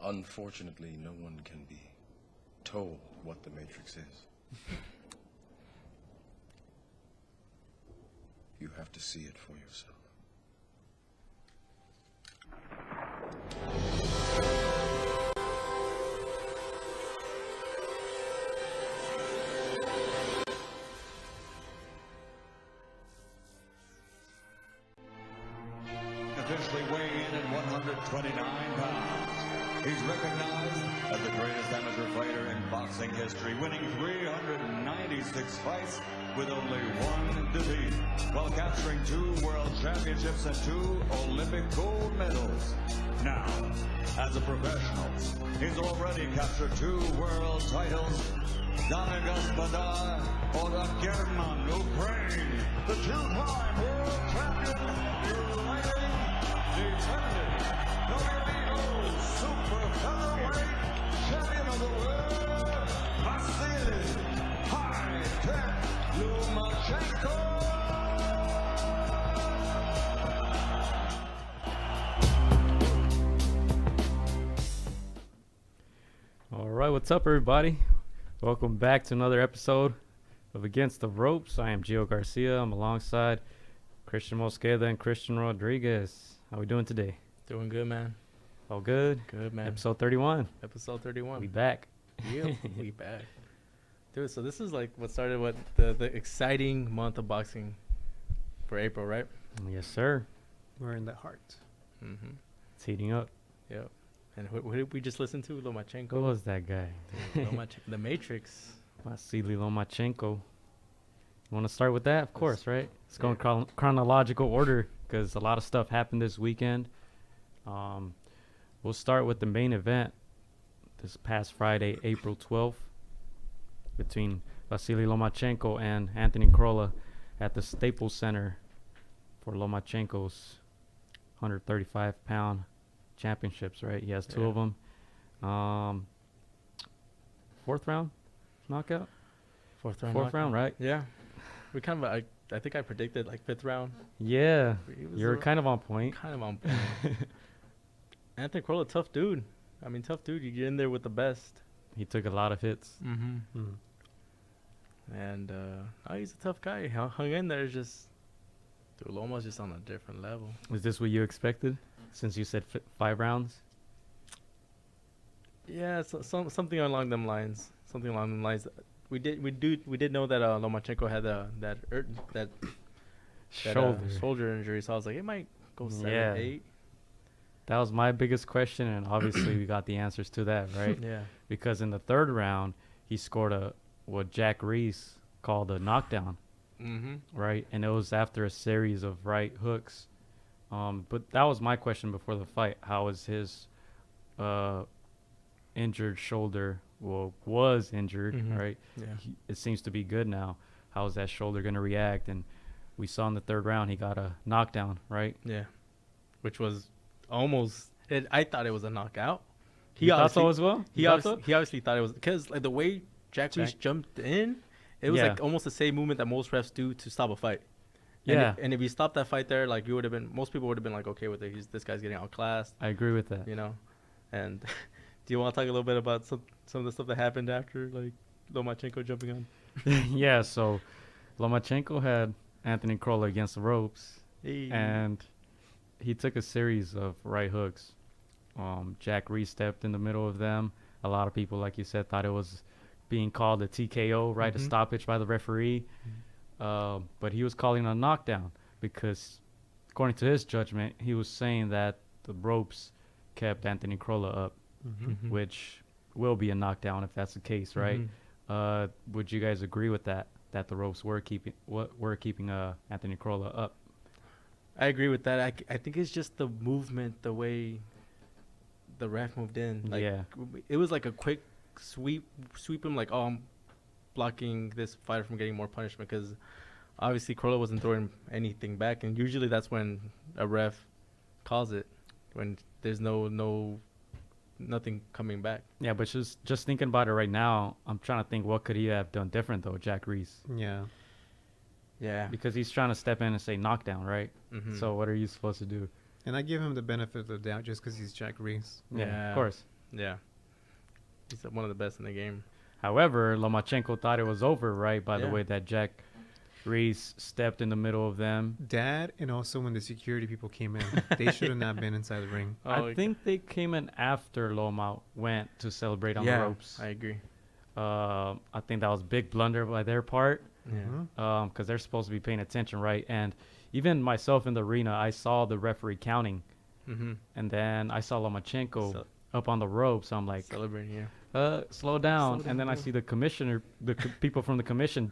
Unfortunately, no one can be told what the Matrix is. You have to see it for yourself. Officially weighing in at 129 pounds. He's recognized as the greatest amateur fighter in boxing history, winning 396 fights with only one defeat, while capturing 2 world championships and 2 Olympic gold medals. Now, as a professional, he's already captured 2 world titles. Dame Gospoda German Ukraine, the 2-time world champion, uniting, defending, WBO super featherweight champion of the world, Vasily High-Tech Lomachenko. All right, what's up, everybody? Welcome back to another episode of Against the Ropes. I am Gio Garcia. I'm alongside Christian Mosqueda and Christian Rodriguez. How we doing today? Doing good, man. All good? Good, man. Episode 31. Episode 31. We back. Yeah, we back. Dude, so this is like what started the exciting month of boxing for April, right? Yes, sir. We're in the heart. Mm-hmm. It's heating up. Yep. And who did we just listen to? Lomachenko. Who was that guy? The Matrix. Vasily Lomachenko. You want to start with that? Of course, right? It's going chronological order because a lot of stuff happened this weekend. We'll start with the main event this past Friday, April 12th, between Vasily Lomachenko and Anthony Crolla at the Staples Center for Lomachenko's 135-pound championships, right? He has 2 of them. 4th round knockout? 4th round, right? Yeah. We kind of, I think I predicted like 5th round. Yeah. You're kind of on point. Kind of on point. Anthony Crolla, tough dude. I mean, tough dude. You get in there with the best. He took a lot of hits. Mm-hmm. And he's a tough guy. Hung in there. Just, dude, Loma's just on a different level. Is this what you expected? Since you said 5 rounds? Yeah, something along them lines. Something along them lines. We did know that Lomachenko had that shoulder injury. So I was like, it might go 7, 8. That was my biggest question, and obviously we got the answers to that, right? Yeah. Because in the 3rd round, he scored what Jack Reese called a knockdown, right? And it was after a series of right hooks. But that was my question before the fight. How is his injured shoulder? Well, was injured, right? Yeah. It seems to be good now. How is that shoulder going to react? And we saw in the 3rd round he got a knockdown, right? Yeah. Which was almost. I thought it was a knockout. He thought so as well. He obviously thought it was because like the way Jack Reese jumped in, it was like almost the same movement that most refs do to stop a fight. And if he stopped that fight there, like most people would have been like okay with it. This guy's getting outclassed. I agree with that. You know, and do you want to talk a little bit about some of the stuff that happened after like Lomachenko jumping on? Yeah, so Lomachenko had Anthony Crolla against the ropes, and he took a series of right hooks. Jack Reese stepped in the middle of them. A lot of people, like you said, thought it was being called a TKO, right, a stoppage by the referee. But he was calling a knockdown because, according to his judgment, he was saying that the ropes kept Anthony Crolla up, which will be a knockdown if that's the case, right? Would you guys agree with that the ropes were keeping Anthony Crolla up? I agree with that. I think it's just the movement, the way the ref moved in. Like, it was like a quick sweep him like, oh, I'm blocking this fighter from getting more punishment because obviously Crolla wasn't throwing anything back, and usually that's when a ref calls it, when there's nothing coming back. Yeah, but just thinking about it right now, I'm trying to think what could he have done different though, Jack Reese. Yeah. Because he's trying to step in and say knockdown, right? So what are you supposed to do? And I give him the benefit of the doubt just because he's Jack Reese. Yeah, of course. Yeah. He's one of the best in the game. However, Lomachenko thought it was over, right? By the Yeah. way that Jack Reese stepped in the middle of them. That, and also when the security people came in, they should have not been inside the ring. I think they came in after Loma went to celebrate on the ropes. I agree. I think that was a big blunder by their part. Yeah. Because they're supposed to be paying attention, right? And even myself in the arena, I saw the referee counting. Mm-hmm. And then I saw Lomachenko So- up on the ropes. So I'm like, Celebrating, yeah. slow down. And then I see the commissioner, people from the commission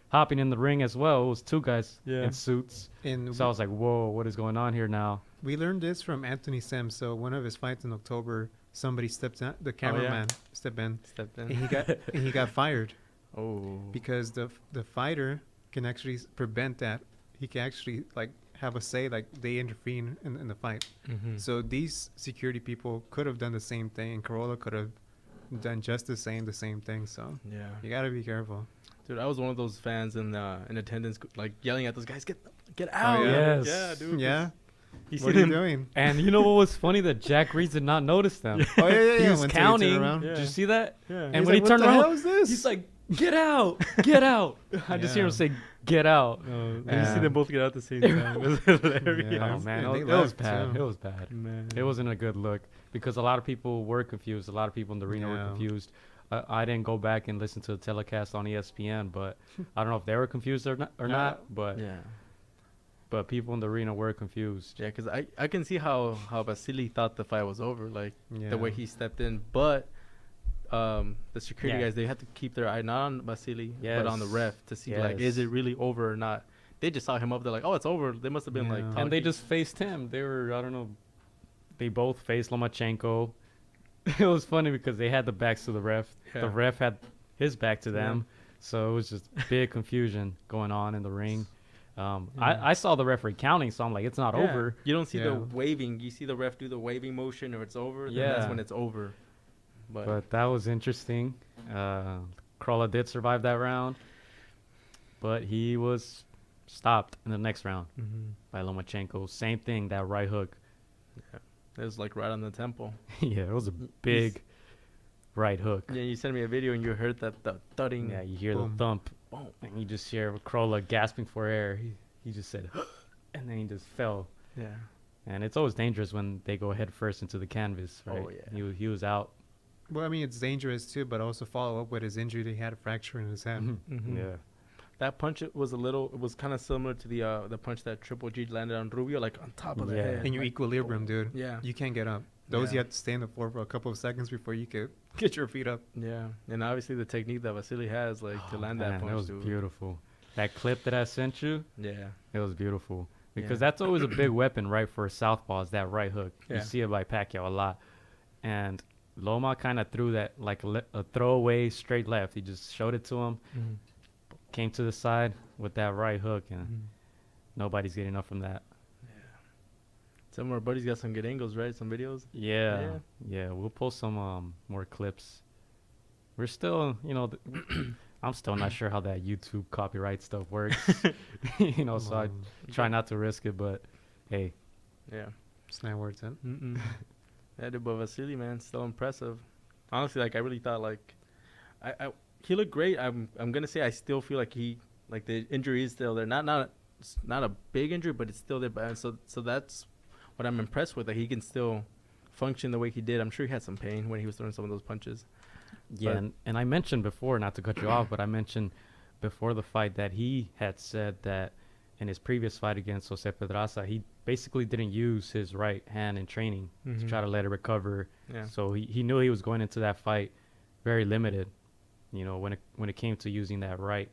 hopping in the ring as well. It was two guys in suits. And So I was like, whoa, what is going on here now? we learned this from Anthony Sims. So one of his fights in October, somebody stepped in, the cameraman stepped in, Stepped and in. he got fired Oh. because the fighter can actually prevent that. He can actually like have a say, like they intervene in the fight. Mm-hmm. So these security people could have done the same thing, and Crolla could have done just the same thing. So Yeah. you gotta be careful. Dude, I was one of those fans in attendance, like yelling at those guys, get out. yeah? Yes. Yeah, dude. Yeah. You see What are you them. doing? And you know what was funny? That Jack Reese did not notice them. Oh yeah. He was When counting. Terry turned around. Did Yeah. you see that? Yeah. And He's when he like, turned what the around, hell is this? he's like, "Get out, get out!" I just hear him Yeah. say, "Get out." And you Yeah. see them both get out at the same time. It was hilarious. Yeah. Oh man, And they it was left, bad. too. It was bad. Man. It wasn't a good look because a lot of people were confused. A lot of people in the arena were Yeah. confused. I didn't go back and listen to the telecast on ESPN, but I don't know if they were confused or not. But Yeah. but people in the arena were confused. Yeah, because I can see how Vasily thought the fight was over, like the way Yeah. he stepped in. But the security Yeah. guys, they had to keep their eye not on Vasily, but on the Yes. ref to see, like, is Yes. it really over or not? They just saw him up there like, oh, it's over. They must have been like Yeah. talking. And they just faced him. They were, I don't know, they both faced Lomachenko. It was funny because they had the backs to the ref. Yeah. The ref had his back to Yeah. them. So it was just big confusion going on in the ring. I saw the referee counting, so I'm like, it's not Yeah. over. You don't see the Yeah. waving. You see the ref do the waving motion, or it's over. Then Yeah. that's when it's over. But that was interesting. Crolla did survive that round, but he was stopped in the next round by Lomachenko. Same thing, that right hook. it was like right on the temple. Yeah, it was a big right hook. Yeah, you sent me a video and you heard that the thudding. Yeah, you hear Boom. the thump, and you just hear Crolla gasping for air. He just said, and then he just fell. Yeah. And it's always dangerous when they go head first into the canvas, right? Oh, yeah. He was out. Well, I mean, it's dangerous too, but also follow up with his injury. That he had a fracture in his head. Mhm. Yeah. That punch it was kind of similar to the punch that Triple G landed on Rubio, like on top of the Yeah. head. And your like, equilibrium, dude. Yeah. You can't get up. Those you Yeah. have to stay on the floor for a couple of seconds before you could get your feet up. Yeah, and obviously the technique that Vasily has, like to land that Man, punch, it was dude. beautiful. That clip that I sent you, Yeah. it was beautiful. Because Yeah. that's always a big weapon, right, for a southpaw, is that right hook. Yeah. You see it by Pacquiao a lot. And Loma kind of threw that like a throwaway straight left. He just showed it to him, came to the side with that right hook, and nobody's getting up from that. Some of our buddies got some good angles, right? Some videos. Yeah. We'll post some more clips. We're still, I'm still not sure how that YouTube copyright stuff works. So I try not to risk it, but hey. Yeah. It's not worth it. Yeah, dude, but Vasily, man, still impressive. Honestly, like I really thought, like, he looked great. I'm gonna say I still feel like the injury is still there. Not a big injury, but it's still there. But so that's what I'm impressed with. That he can still function the way he did. I'm sure he had some pain when he was throwing some of those punches. Yeah, But- and I mentioned before, not to cut you off, but I mentioned before the fight that he had said that in his previous fight against Jose Pedraza, he basically didn't use his right hand in training to try to let it recover. Yeah. So he knew he was going into that fight very limited, when it came to using that right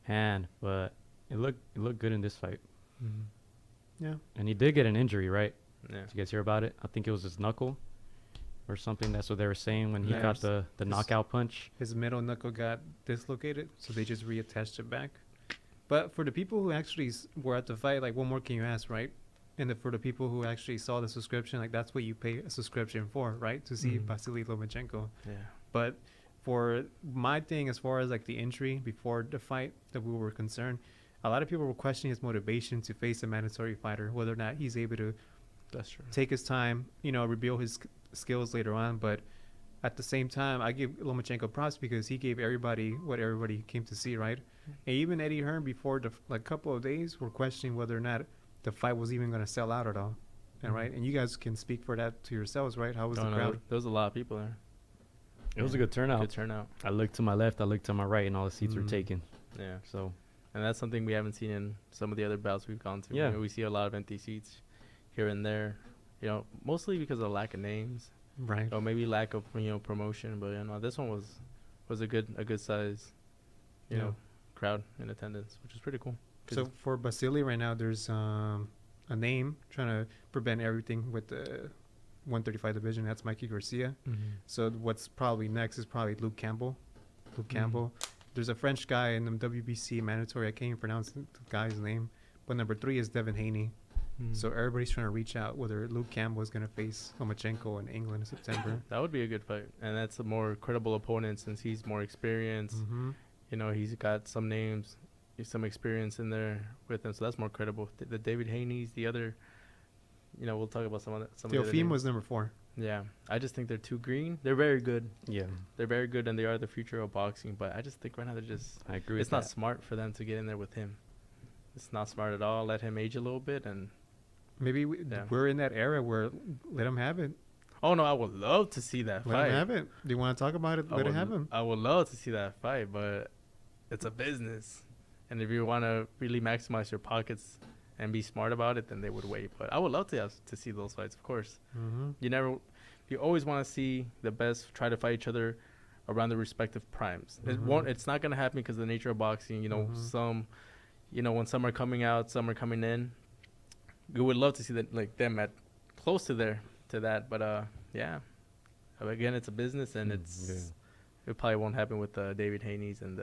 hand. But it looked good in this fight. Yeah. And he did get an injury, right? Yeah. Did you guys hear about it? I think it was his knuckle or something. That's what they were saying when he Yeah. got the knockout punch. His middle knuckle got dislocated, so they just reattached it back. But for the people who actually were at the fight, like, what more can you ask, right? And for the people who actually saw the subscription, like, that's what you pay a subscription for, right? To see Vasily Lomachenko. Yeah. But for my thing, as far as like the injury before the fight that we were concerned, a lot of people were questioning his motivation to face a mandatory fighter, whether or not he's able to That's true. take his time, reveal his skills later on. But at the same time, I give Lomachenko props because he gave everybody what everybody came to see, right? And even Eddie Hearn before the couple of days were questioning whether or not the fight was even going to sell out at all. And right, and you guys can speak for that to yourselves, right? How was the crowd? There was a lot of people there. It was a good turnout. Good turnout. I looked to my left, I looked to my right, and all the seats were taken. Yeah. So, and that's something we haven't seen in some of the other bouts we've gone to. Yeah. You know, we see a lot of empty seats here and there. You know, mostly because of lack of names. Right. Or maybe lack of promotion. But this one was a good size, you know, crowd in attendance, which is pretty cool. So for Basile right now, there's a name trying to prevent everything with the 135 division. That's Mikey Garcia. So what's probably next is probably Luke Campbell. There's a French guy in the WBC mandatory. I can't even pronounce the guy's name. But number 3 is Devin Haney. So everybody's trying to reach out whether Luke Campbell is going to face Lomachenko in England in September. That would be a good fight. And that's a more credible opponent since he's more experienced. You know, he's got some names, some experience in there with him. So that's more credible. The David Haney's, the other, you know, we'll talk about some of the Teofimo was number 4. Yeah. I just think they're too green. They're very good. Yeah. They're very good, and they are the future of boxing. But I just think right now they're just... I agree with It's not smart for them to get in there with him. It's not smart at all. Let him age a little bit and... Maybe we're in that era where let him have it. Oh, no, I would love to see that fight. Let him have it. Do you want to talk about it? Let it have him. I would love to see that fight, but it's a business. And if you want to really maximize your pockets and be smart about it, then they would wait. But I would love to see those fights, of course. You always want to see the best try to fight each other around their respective primes. It's not going to happen because of the nature of boxing. You know, when some are coming out, some are coming in. We would love to see that, like them at close to that, but yeah. Again, it's a business, and it probably won't happen with David Haney's and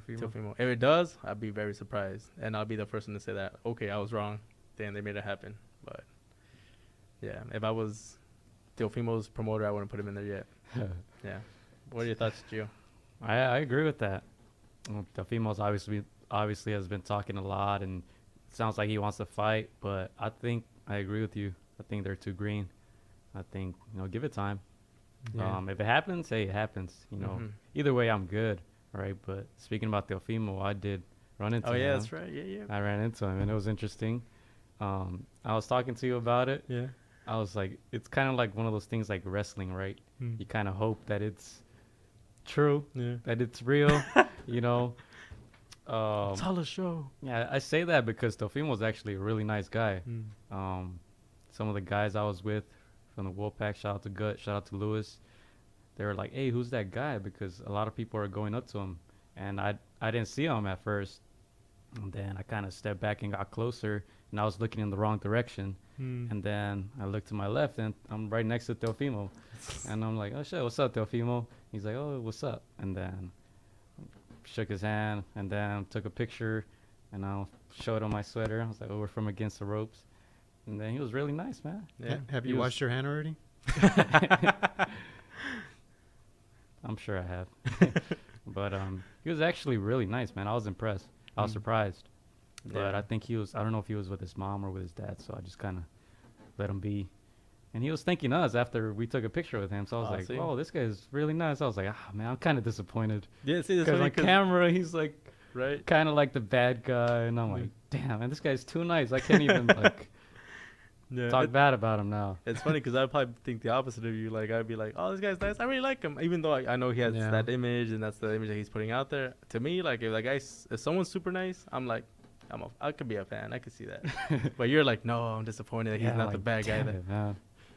Teofimo. If it does, I'd be very surprised, and I'll be the first one to say that. Okay, I was wrong. Damn, they made it happen. But yeah, if I was Teofimo's promoter, I wouldn't put him in there yet. Yeah. What are your thoughts, Gio? I agree with that. Teofimo's obviously has been talking a lot, and it sounds like he wants to fight, but I think I agree with you. I think they're too green. I think, give it time. Yeah. If it happens, hey, it happens. Either way, I'm good. Right. But speaking about Teofimo, I did run into him. Oh, yeah, that's right. Yeah. I ran into him, and it was interesting. I was talking to you about it. Yeah. I was like, it's kind of like one of those things like wrestling, right? You kind of hope that it's true, that it's real, It's all a show. Yeah, I say that because Teofimo was actually a really nice guy. Some of the guys I was with from the Wolfpack, shout out to Gut, shout out to Lewis, they were like, hey, who's that guy? Because a lot of people are going up to him. And I didn't see him at first. And then I kind of stepped back and got closer, and I was looking in the wrong direction. And then I looked to my left, and I'm right next to Teofimo. And I'm like, oh, shit, what's up, Teofimo? He's like, oh, what's up? And then shook his hand, and then took a picture, and I showed him my sweater. I was like, oh, we're from Against the Ropes. And then he was really nice, man. Yeah. Have you washed your hand already? I'm sure I have. But he was actually really nice, man. I was impressed. I was surprised. But I think I don't know if he was with his mom or with his dad, so I just kind of let him be. And he was thanking us after we took a picture with him. So I was like, oh, this guy is really nice. I was like, man, I'm kind of disappointed. Yeah, see, because on camera, he's like, right, kind of like the bad guy. And I'm like, damn, man, this guy's too nice. I can't even talk bad about him now. It's funny because I'd probably think the opposite of you. Like, I'd be like, oh, this guy's nice. I really like him. Even though I know he has that image, and that's the image that he's putting out there. To me, like, if someone's super nice, I'm like, I could be a fan. I could see that. But you're like, no, I'm disappointed that he's not the bad guy. Man.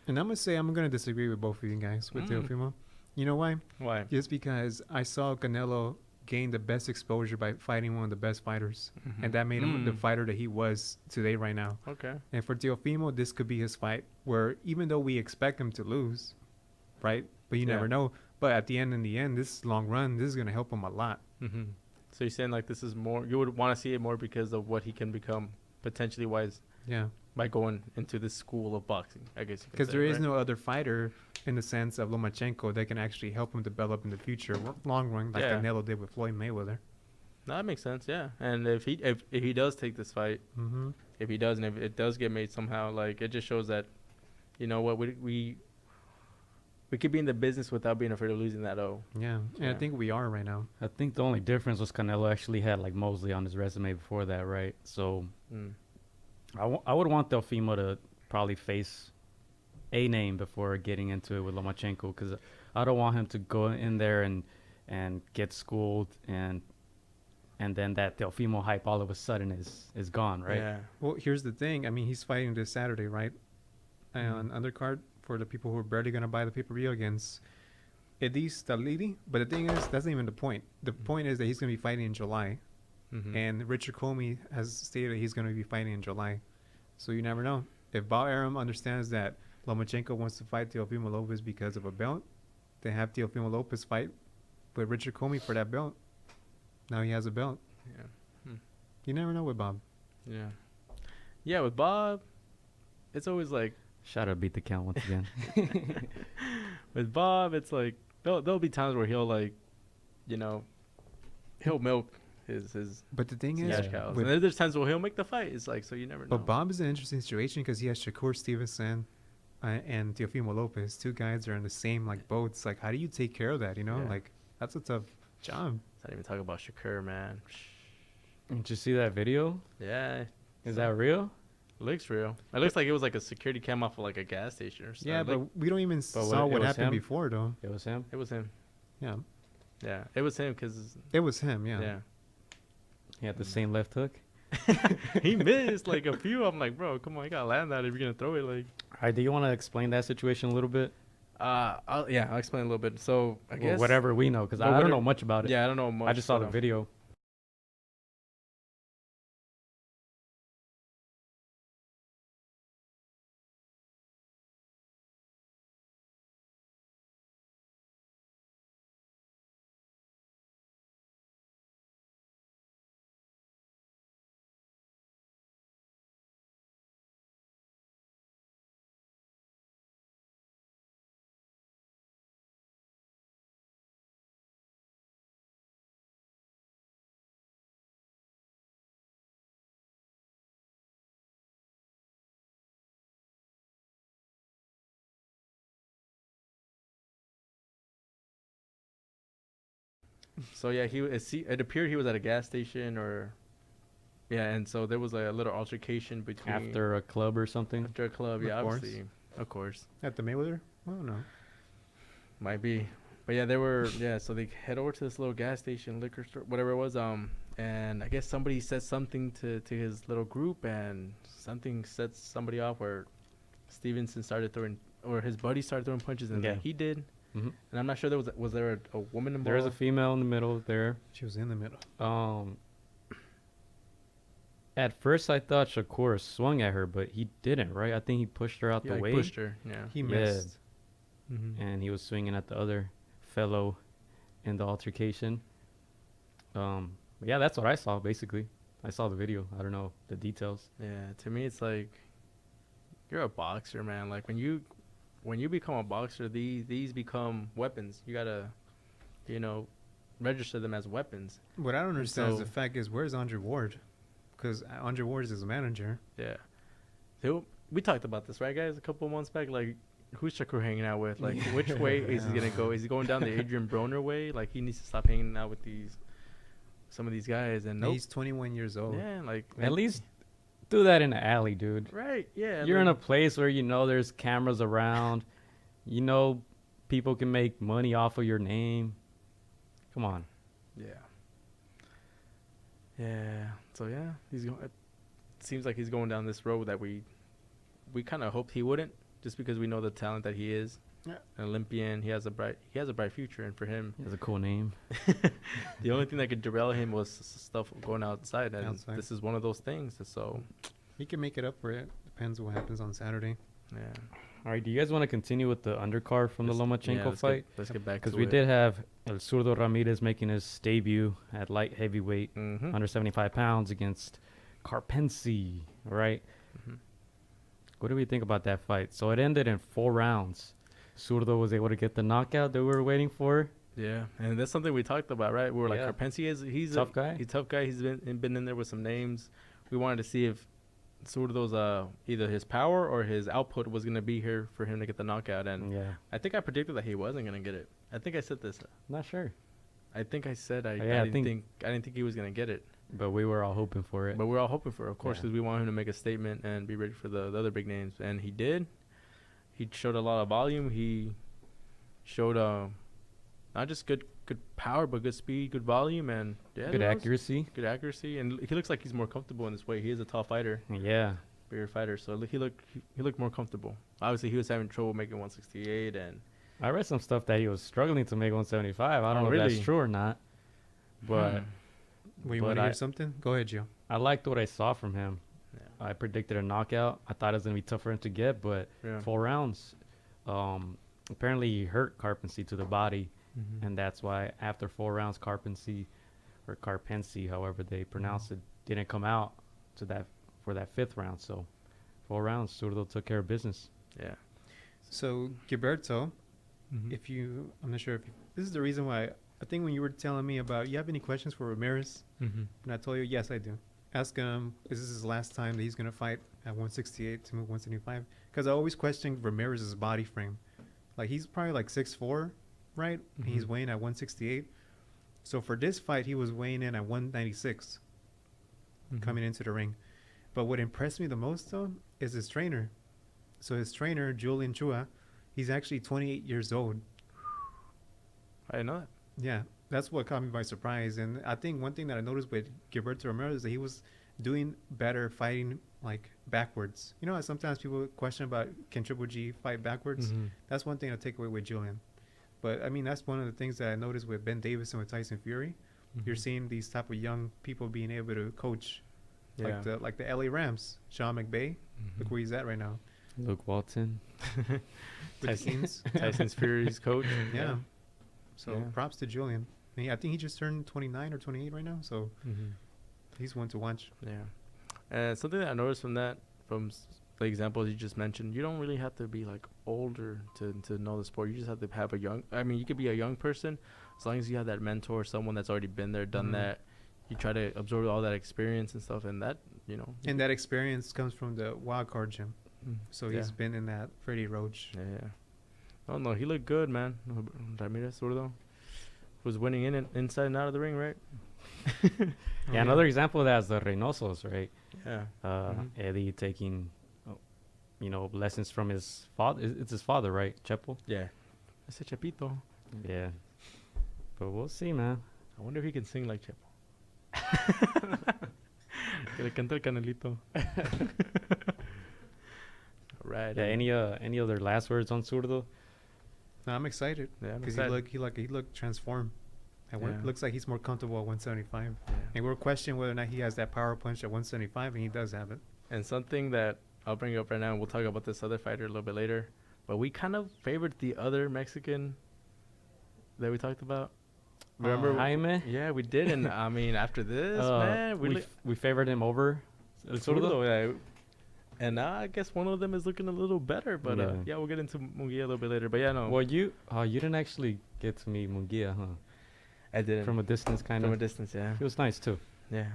And I'm going to say I'm going to disagree with both of you guys with Teofimo. You know why? Why? Just because I saw Canelo gain the best exposure by fighting one of the best fighters. And that made him the fighter that he was today right now. Okay. And for Teofimo, this could be his fight where even though we expect him to lose, right? But you never know. But at the end, this long run, this is going to help him a lot. So you're saying like this is more, you would want to see it more because of what he can become potentially wise. Yeah. By going into this school of boxing, I guess. Because there is no other fighter in the sense of Lomachenko that can actually help him develop in the future, long run, like Canelo did with Floyd Mayweather. No, that makes sense, yeah. And if he does take this fight, if he does, and if it does get made somehow, like, it just shows that, you know what, we we could be in the business without being afraid of losing that O. Yeah, and I think we are right now. I think the only difference was Canelo actually had like Mosley on his resume before that, right? So I would want Teofimo to probably face a name before getting into it with Lomachenko, because I don't want him to go in there and get schooled and then that Teofimo hype all of a sudden is gone, right? Yeah. Well, here's the thing. I mean, he's fighting this Saturday, right? On undercard for the people who are barely going to buy the pay-per-view against Edis Talidi. But the thing is, that's not even the point. The point is that he's going to be fighting in July. And Richard Comey has stated he's going to be fighting in July. So you never know. If Bob Arum understands that Lomachenko wants to fight Teofimo Lopez because of a belt, then have Teofimo Lopez fight with Richard Comey for that belt. Now he has a belt. Yeah. You never know with Bob. Yeah. Yeah, with Bob, it's always like, Shout out Beat the Count once again. with Bob, it's like there'll be times where he'll like, he'll milk his But the thing is, cash cows. And then there's times where he'll make the fight. It's like, so you never know. but Bob is an interesting situation because he has Shakur Stevenson and Teofimo Lopez. Two guys are in the same like boats. Like, how do you take care of that? You know, Yeah. like that's a tough job. Let's not even talk about Shakur, man. Did you see that video? Yeah. Is that real? It looks real. It looks like it was like a security cam off of like a gas station or something. Yeah, but we don't even saw it what was happened him? before, though. It was him. It was him. Yeah, Yeah, it was him because it was him. Yeah. yeah. He had the same left hook. He missed like a few. I'm like, bro, come on, you gotta land that if you're gonna throw it. Like, All right, do you want to explain that situation a little bit? I'll explain a little bit. So I Or guess whatever we know, because Well, I don't whatever- know much about it. Yeah, I don't know much. I just saw but, the video. So yeah, it appeared he was at a gas station and so there was a little altercation between After a club or something. after a club. Yeah, Of course. obviously, of course, At the Mayweather? I don't know. might be, but yeah, they were so they head over to this little gas station, liquor store, whatever it was. And I guess somebody said something to his little group, and something set somebody off where Stevenson started throwing, or his buddy started throwing punches, and Yeah. then he did. Mm-hmm. And I'm not sure was there a woman involved. There is a female in the middle there. She was in the middle. At first, I thought Shakur swung at her, but he didn't, right? I think he pushed her out Yeah, the he way, pushed her. Yeah. He Yeah. missed. and he was swinging at the other fellow in the altercation. But yeah, that's what I saw, basically. I saw the video. I don't know the details. Yeah, to me, it's like you're a boxer, man. Like when you become a boxer, these become weapons. You gotta, register them as weapons. What I don't understand is So- the fact is, where's Andre Ward? Because Andre Ward is his manager. Yeah. We talked about this, right, guys? A couple of months back. Like, who's Shakur hanging out with? Like, which way is he gonna go? Is he going down the Adrian Broner way? Like, he needs to stop hanging out with some of these guys. And nope. He's 21 years old. Yeah, like At least do that in the alley, dude. right. Yeah. You're in a like, place where you know there's cameras around. You know people can make money off of your name. Come on. Yeah. Yeah. So yeah, it seems like he's going down this road that we kind of hoped he wouldn't, just because we know the talent that he is. Yeah. An Olympian. He has a bright future, and for him, He has a cool name. the only thing that could derail him was stuff going outside, and Outside. this is one of those things. So He can make it up for it. Depends what happens on Saturday. yeah. All right, do you guys want to continue with the undercard from the Lomachenko fight? Let's get back to it. Because we did have El Zurdo Ramirez making his debut at light heavyweight, Mm-hmm. under 75 pounds, against Karpency, right? Mhm. What do we think about that fight? So it ended in 4 rounds. Zurdo was able to get the knockout that we were waiting for. Yeah, and that's something we talked about, right? We were like, Yeah. Karpency he's Tough guy. He's a tough guy. He's been in there with some names. We wanted to see if Zurdo's either his power or his output was gonna be here for him to get the knockout, and Yeah. I think I predicted that he wasn't gonna get it. I think I said this. Not sure. I think I said I Yeah, I didn't think he was gonna get it, But we were all hoping for it. but we're all hoping for it, of course, Yeah. because we want him to make a statement and be ready for the other big names, and he did. He showed a lot of volume. He showed not just good power, but good speed, good volume, and Good accuracy. Good accuracy, and he looks like he's more comfortable in this weight. He is a tall fighter, Yeah. bigger fighter, so he looked more comfortable. Obviously, he was having trouble making 168, and I read some stuff that he was struggling to make 175. I don't know if really? that's true or not. But Well, you But want to hear I- something? Go ahead, Joe. I liked what I saw from him. Yeah. I predicted a knockout. I thought it was going to be tough for him to get, but Yeah. 4 rounds. Apparently, he hurt Karpency to the body, Mm-hmm. and that's why after 4 rounds, Karpency, however they pronounce it, didn't come out for that 5th round. So 4 rounds, Zurdo took care of business. yeah. So, Gilberto, Mm-hmm. I'm not sure if this is the reason why. I think when you were telling me about, you have any questions for Ramirez? Mm-hmm. And I told you, yes, I do. Ask him, is this his last time that he's going to fight at 168 to move 175? Because I always question Ramirez's body frame. Like, he's probably like 6'4", right? And he's Mhm. weighing at 168. So for this fight, he was weighing in at 196 coming into the ring. But what impressed me the most, though, is his trainer. So his trainer, Julian Chua, he's actually 28 years old. I didn't know that. Yeah, that's what caught me by surprise. And I think one thing that I noticed with Gilberto Ramirez is that he was doing better fighting like backwards. You know, sometimes people question about can Triple G fight backwards. Mhm. That's one thing I take away with Julian. But I mean, that's one of the things that I noticed with Ben Davis and with Tyson Fury. You're Mhm. seeing these type of young people being able to coach, Yeah. like the LA Rams. Sean McVay, look where he's at right now. Luke Walton. With the Kings. Tyson's Fury's coach. Yeah. So Yeah. props to Julian. I think he just turned 29 or 28 right now. So Mm-hmm. he's one to watch. Yeah. And something that I noticed from the examples you just mentioned, you don't really have to be like older to know the sport. You just have to have you could be a young person as long as you have that mentor, someone that's already been there, done Mhm. that. You try to absorb all that experience and stuff, and that, And that experience comes from the wild card gym. So he's Yeah. been in that Freddie Roach. Yeah. Oh, no, he looked good, man. Ramirez Zurdo was winning inside and out of the ring, right? Yeah, another example of that is the Reynosos, right? Yeah. Eddie taking, lessons from his father. It's his father, right? Chepo? Yeah. Ese Chepito. Yeah. But we'll see, man. I wonder if he can sing like Chepo. Que le canta el canelito. All right. Yeah, any other last words on Zurdo? No, I'm excited Yeah, I'm because excited. he looked transformed. Yeah. Looks like he's more comfortable at 175. Yeah. And we're questioning whether or not he has that power punch at 175, and he does have it. And something that I'll bring up right now, and we'll talk about this other fighter a little bit later, but we kind of favored the other Mexican that we talked about. Remember? Jaime? Yeah, we did. And I mean, after this, man, we favored him over El Zurdo. Zurdo, yeah. And now I guess one of them is looking a little better. But yeah, we'll get into Munguia a little bit later. But yeah, no. Well, you didn't actually get to meet Munguia, huh? I didn't. From a distance, kind From of. a distance, yeah. He was nice too. Yeah.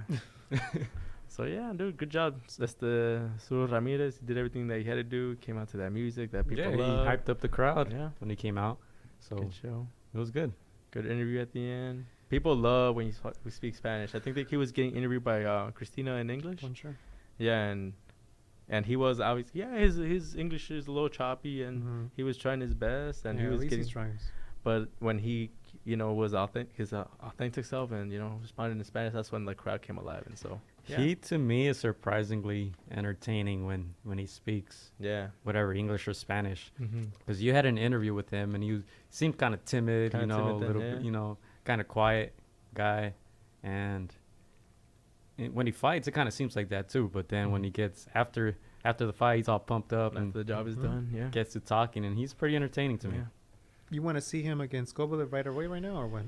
So yeah, dude, good job. That's the Zurdo Ramirez. He did everything that he had to do. Came out to that music that people Yeah, he love. hyped up the crowd Yeah. when he came out. So Good show. it was good. Good interview at the end. People love when we speak Spanish. I think that he was getting interviewed by Christina in English. I'm sure. Yeah, and he was obviously his English is a little choppy, and he was trying his best, and he at was least getting. he's trying. But when he was his authentic self and responded in Spanish, that's when the crowd came alive, and so yeah. He to me is surprisingly entertaining when he speaks, Yeah. whatever English or Spanish. Mm-hmm. Because you had an interview with him and he seemed kind of timid, Kinda timid a then, little yeah. bit, kind of quiet guy, and when he fights, it kind of seems like that too. But then when he gets after the fight, he's all pumped up After and the job is done, yeah. gets to talking, and he's pretty entertaining to me. Yeah. You want to see him against Kovalev right away right now, or what?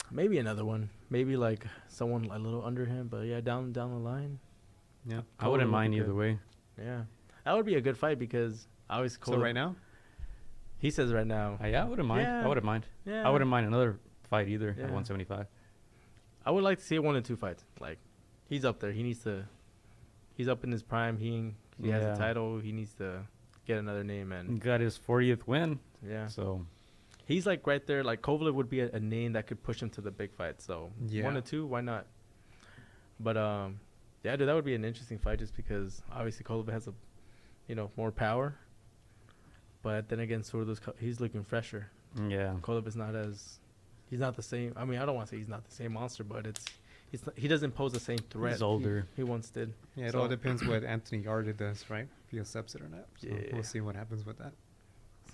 Maybe another one. Maybe like someone a little under him, but yeah, down the line. Yeah. I wouldn't Kovalev would mind be either good. way. Yeah. That would be a good fight because I always So right now, He says right now. Yeah, I wouldn't mind. Yeah. I wouldn't mind. Yeah. I wouldn't mind another fight either Yeah. at 175. I would like to see 1 and 2 fights. Like, he's up there. He needs he's up in his prime. He has a title. He needs to get another name, and got his 40th win. Yeah. So he's like right there. Like Kovalev would be a name that could push him to the big fight. So 1 or 2, why not? But yeah, dude, that would be an interesting fight just because obviously Kovalev has more power. But then again, Zurdo's he's looking fresher. Yeah. Kovalev is he's not the same. I mean, I don't want to say he's not the same monster, but he doesn't pose the same threat. He's older. He once did. Yeah, it all depends what Anthony Yarde does, right? If he accepts it or not. So Yeah. we'll see what happens with that.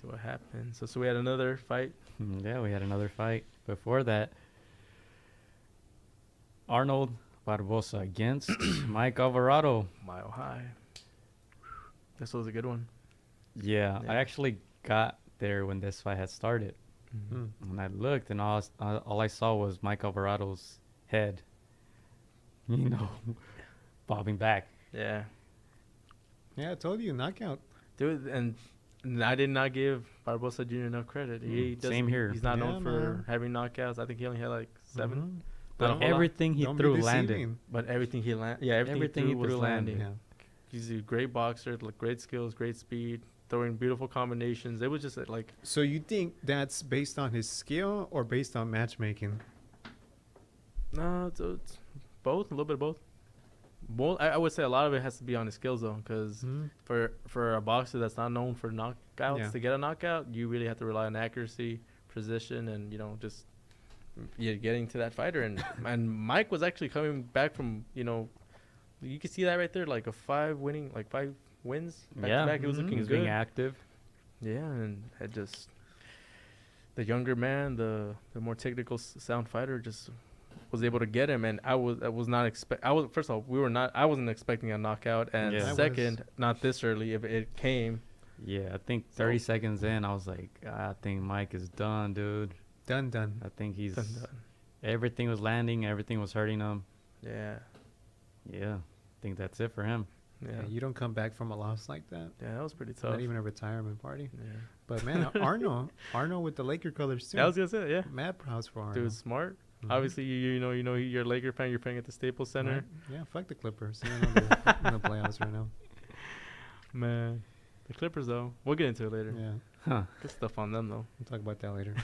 See what happens. So we had another fight. Yeah, we had another fight. Before that, Arnold Barboza against Mike Alvarado. Mile High. This was a good one. Yeah, Yeah. I actually got there when this fight had started. Mm. And I looked, and all I saw was Mike Alvarado's head, bobbing back. Yeah. Yeah, I told you, knockout. Dude, and I did not give Barboza Jr. enough credit. He doesn't- Same here. He's not Yeah, known for man. having knockouts. I think he only had like 7. Mhm. But Don't- everything he Don't be threw landed. deceiving. But everything he everything he threw was landing. Yeah. He's a great boxer, like great skills, great speed, throwing beautiful combinations. It was just like So you think that's based on his skill or based on matchmaking? no, it's both, a little bit of both. Both. I would say a lot of it has to be on his skills though, because Mhm. for a boxer that's not known for knockouts, Yeah. to get a knockout, you really have to rely on accuracy, precision, and just getting to that fighter. And Mike was actually coming back from you can see that right there, like 5 wins back to back. He was Mhm. looking He was good. being active. Yeah, and it just the younger man, the more technical sound fighter, just was able to get him. And I was not first of all, I wasn't expecting a knockout, and Yeah. I second, not this early. If it came, Yeah, I think 30 seconds in, I was like, I think Mike is done, dude. Done. I think he's done. everything was landing, everything was hurting him. Yeah, Yeah, I think that's it for him. yeah, You don't come back from a loss like that. that was pretty tough. Not even a retirement party. Yeah, But man, Arnold with the Laker colors too. I was gonna say, yeah, Mad proud for Arnold. dude, smart. Mhm. Obviously, you're a Laker fan. You're playing at the Staples Center. Right? Yeah, fuck the Clippers. They're in the playoffs right now. Man, the Clippers though, we'll get into it later. Yeah, Huh. Good stuff on them though. we'll talk about that later.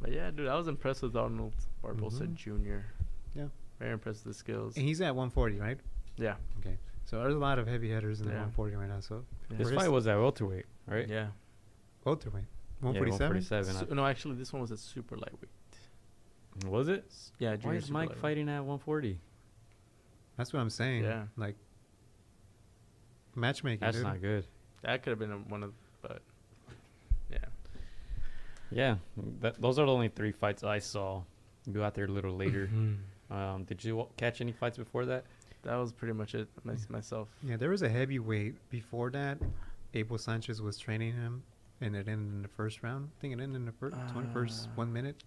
But yeah, dude, I was impressed with Arnold Barboza Mhm. Jr. Yeah. Very impressed with the skills. And he's at 140, right? Yeah. Okay. So there's a lot of heavy hitters in the Yeah. 140 right now. So This Where fight is- was at welterweight, right? Yeah. welterweight, Yeah, 147. 147. No, actually, this one was a super lightweight. Was it? Yeah, Why junior is super Mike lightweight. fighting at 140? That's what I'm saying. Yeah. Like matchmaking. That's dude. not good. That could have been one of, but yeah. Yeah, those are the only 3 fights I saw. Go out there a little later. Mm-hmm. Did you catch any fights before that? That was pretty much it myself. Yeah, there was a heavyweight before that. Abel Sanchez was training him, and it ended in the first round. I think it ended in the first 1 minute.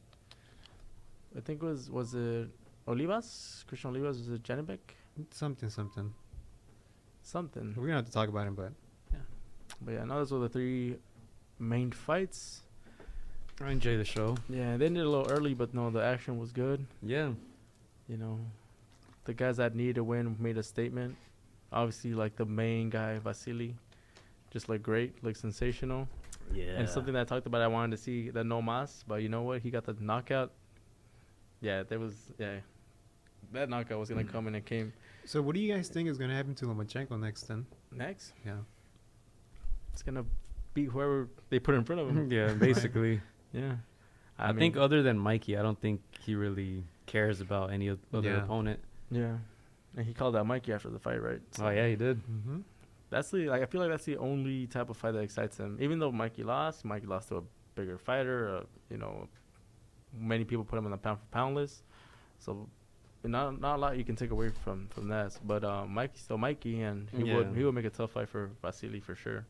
I think was it Olivas? Christian Olivas? Was it Janibek? Something. Something. We're gonna have to talk about him, but But yeah, no, those were the 3 main fights. I enjoy the show. Yeah, they ended a little early, but no, the action was good. Yeah. The guys that needed to win made a statement. Obviously, like the main guy, Vasily, just looked great, looked sensational. Yeah. And something that I talked about, I wanted to see the no mas, but you know what? He got the knockout. Yeah, that knockout was gonna come and it came so what do you guys think is gonna happen to Lomachenko next then? next. Yeah. It's gonna beat whoever they put in front of him. Yeah, basically. Yeah, I think other than Mikey, I don't think he really cares about any other Yeah. opponent. yeah, and he called out Mikey after the fight, right? Oh, yeah, he did. Mm-hmm. That's I feel like that's the only type of fight that excites him. Even though Mikey lost to a bigger fighter. Many people put him on the pound for pound list, so not a lot you can take away from that. But Mikey's still Mikey, and he would make a tough fight for Vasily for sure.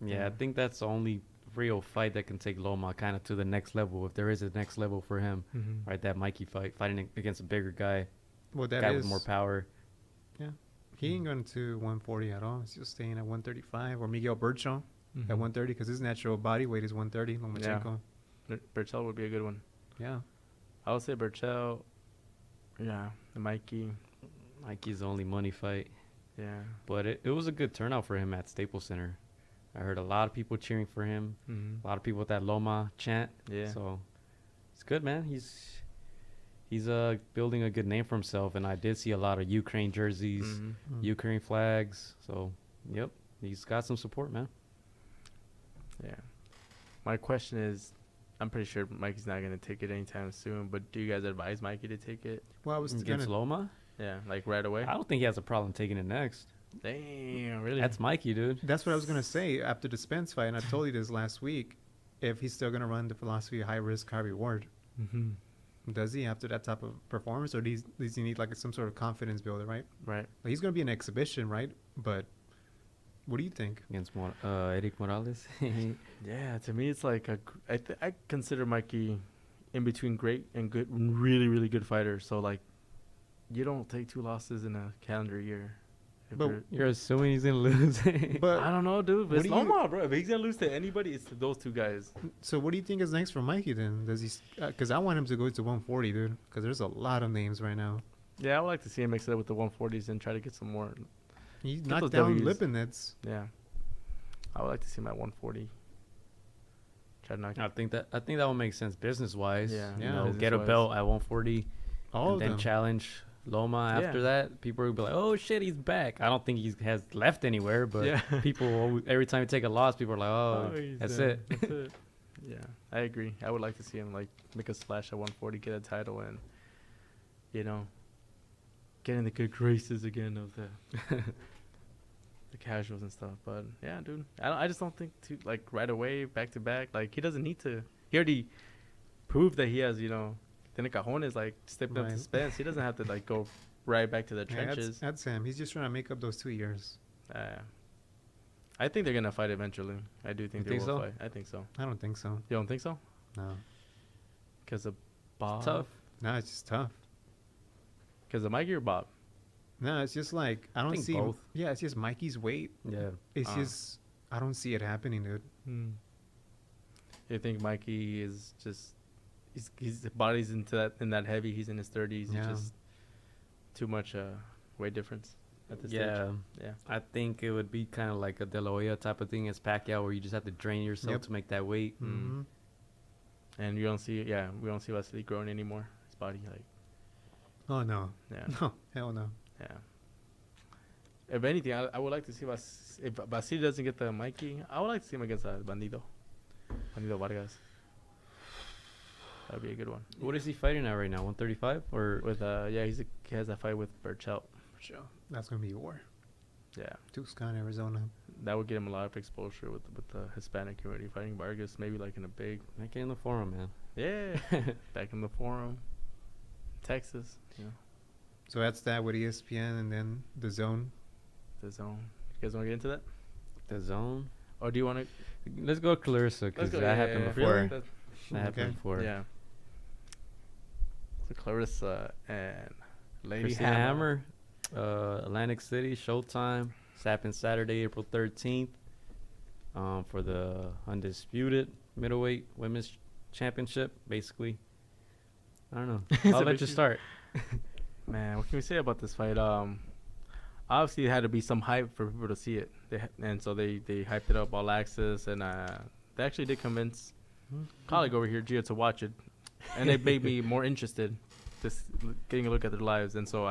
Yeah, I Yeah. think that's the only real fight that can take Loma kind of to the next level, if there is a next level for him. Mm-hmm. Right, that Mikey fighting against a bigger guy, Well, that guy is with more power. he ain't going to 140 at all. He's just staying at 135 or Miguel Berchon Mm-hmm. at 130 because his natural body weight is 130. Lomachenko. Berchel would be a good one. Yeah. I would say Berchel. Yeah, and Mikey. Mikey's only money fight. Yeah. But it was a good turnout for him at Staples Center. I heard a lot of people cheering for him. Mm-hmm. A lot of people with that Loma chant. Yeah. So it's good, man. He's building a good name for himself. And I did see a lot of Ukraine jerseys, Mm-hmm. Ukraine flags. So, yep, he's got some support, man. Yeah. My question is, I'm pretty sure Mikey's not going to take it anytime soon, but do you guys advise Mikey to take it? Well, I was Against gonna. Loma? Yeah, like right away? I don't think he has a problem taking it next. Damn, really? That's Mikey, dude. That's what I was gonna say after the Spence fight, and I told you this last week. If he's still gonna run the philosophy of high risk, high reward, Mm-hmm. does he after that type of performance, or does he need like some sort of confidence builder, right? Right. Like, he's gonna be an exhibition, right? But what do you think? Against Eric Morales. Yeah, to me, it's like I consider Mikey in between great and good, really, really good fighter. So, like, you don't take 2 losses in a calendar year. If But you're- You're assuming he's going to lose. But I don't know, dude. But what it's do you- Loma, bro. If he's going to lose to anybody, it's to those 2 guys. so what do you think is next for Mikey then? Does he? Because I want him to go to 140, dude. Because there's a lot of names right now. Yeah, I would like to see him mix it up with the 140s and try to get some more. He Get knocked those down Ws. Lipinets. Yeah. I would like to see him at 140. Try to knock I think that would make sense business-wise. Yeah, You yeah, know, get a business-wise. belt at 140 All and of then them. challenge Loma Yeah. after that. People would be like, "Oh shit, he's back." I don't think he has left anywhere, but Yeah. people every time you take a loss, people are like, "Oh, he's that's done. it." That's it. Yeah, I agree. I would like to see him like make a splash at 140, get a title, and get in the good graces again of the the casuals and stuff. But yeah, dude, I just don't think like right away, back to back. Like he doesn't need to. He already proved that he has, Tiene cajones, like stepping up to Right. Spence. He doesn't have to like go right back to the Yeah, trenches. that's him. He's just trying to make up those 2 years. I think they're gonna fight eventually. I do think You they think will so? fight. I think so. I don't think so. You don't think so? No. Because of Bob. Tough. No, it's just tough. Because of Mikey or Bob? No, it's just like I don't think see. both. Yeah, it's just Mikey's weight. Yeah. It's Ah. just I don't see it happening, dude. You think Mikey is just his body's in that heavy? He's in his 30s. Yeah. It's just too much weight difference at this Yeah. stage. Yeah. I think it would be kind of like a De La Hoya type of thing as Pacquiao, where you just have to drain yourself Yep. to make that weight. Mm-hmm. And we don't see Vasily growing anymore. His body, like, Oh no, yeah, no, hell no. yeah. If anything, I would like to see if Vasily doesn't get the Mikey, I would like to see him against Bandido Vargas. That'd be a good one. What is he fighting at right now? 135 or With he has a fight with Burchell. Sure, that's gonna be war. Yeah. Tucson, Arizona. That would get him a lot of exposure with the Hispanic community fighting Vargas, maybe like in a big, make it in the forum, man? yeah, back in the forum, Texas, So that's that with ESPN, and then the Zone. the zone. You guys want to get into that, The zone. or do you want to? Let's go Claressa because that happened before. Really? That Okay. happened before. Yeah. So Claressa and Lady Christina Hammer, Atlantic City, Showtime. This happened Saturday, April 13th, for the undisputed middleweight women's championship. Basically, I don't know. I'll let you start. Man, what can we say about this fight? Obviously, it had to be some hype for people to see it, and so they hyped it up all access, and they actually did convince colleague over here, Gio, to watch it, and it made me more interested, just getting a look at their lives. And so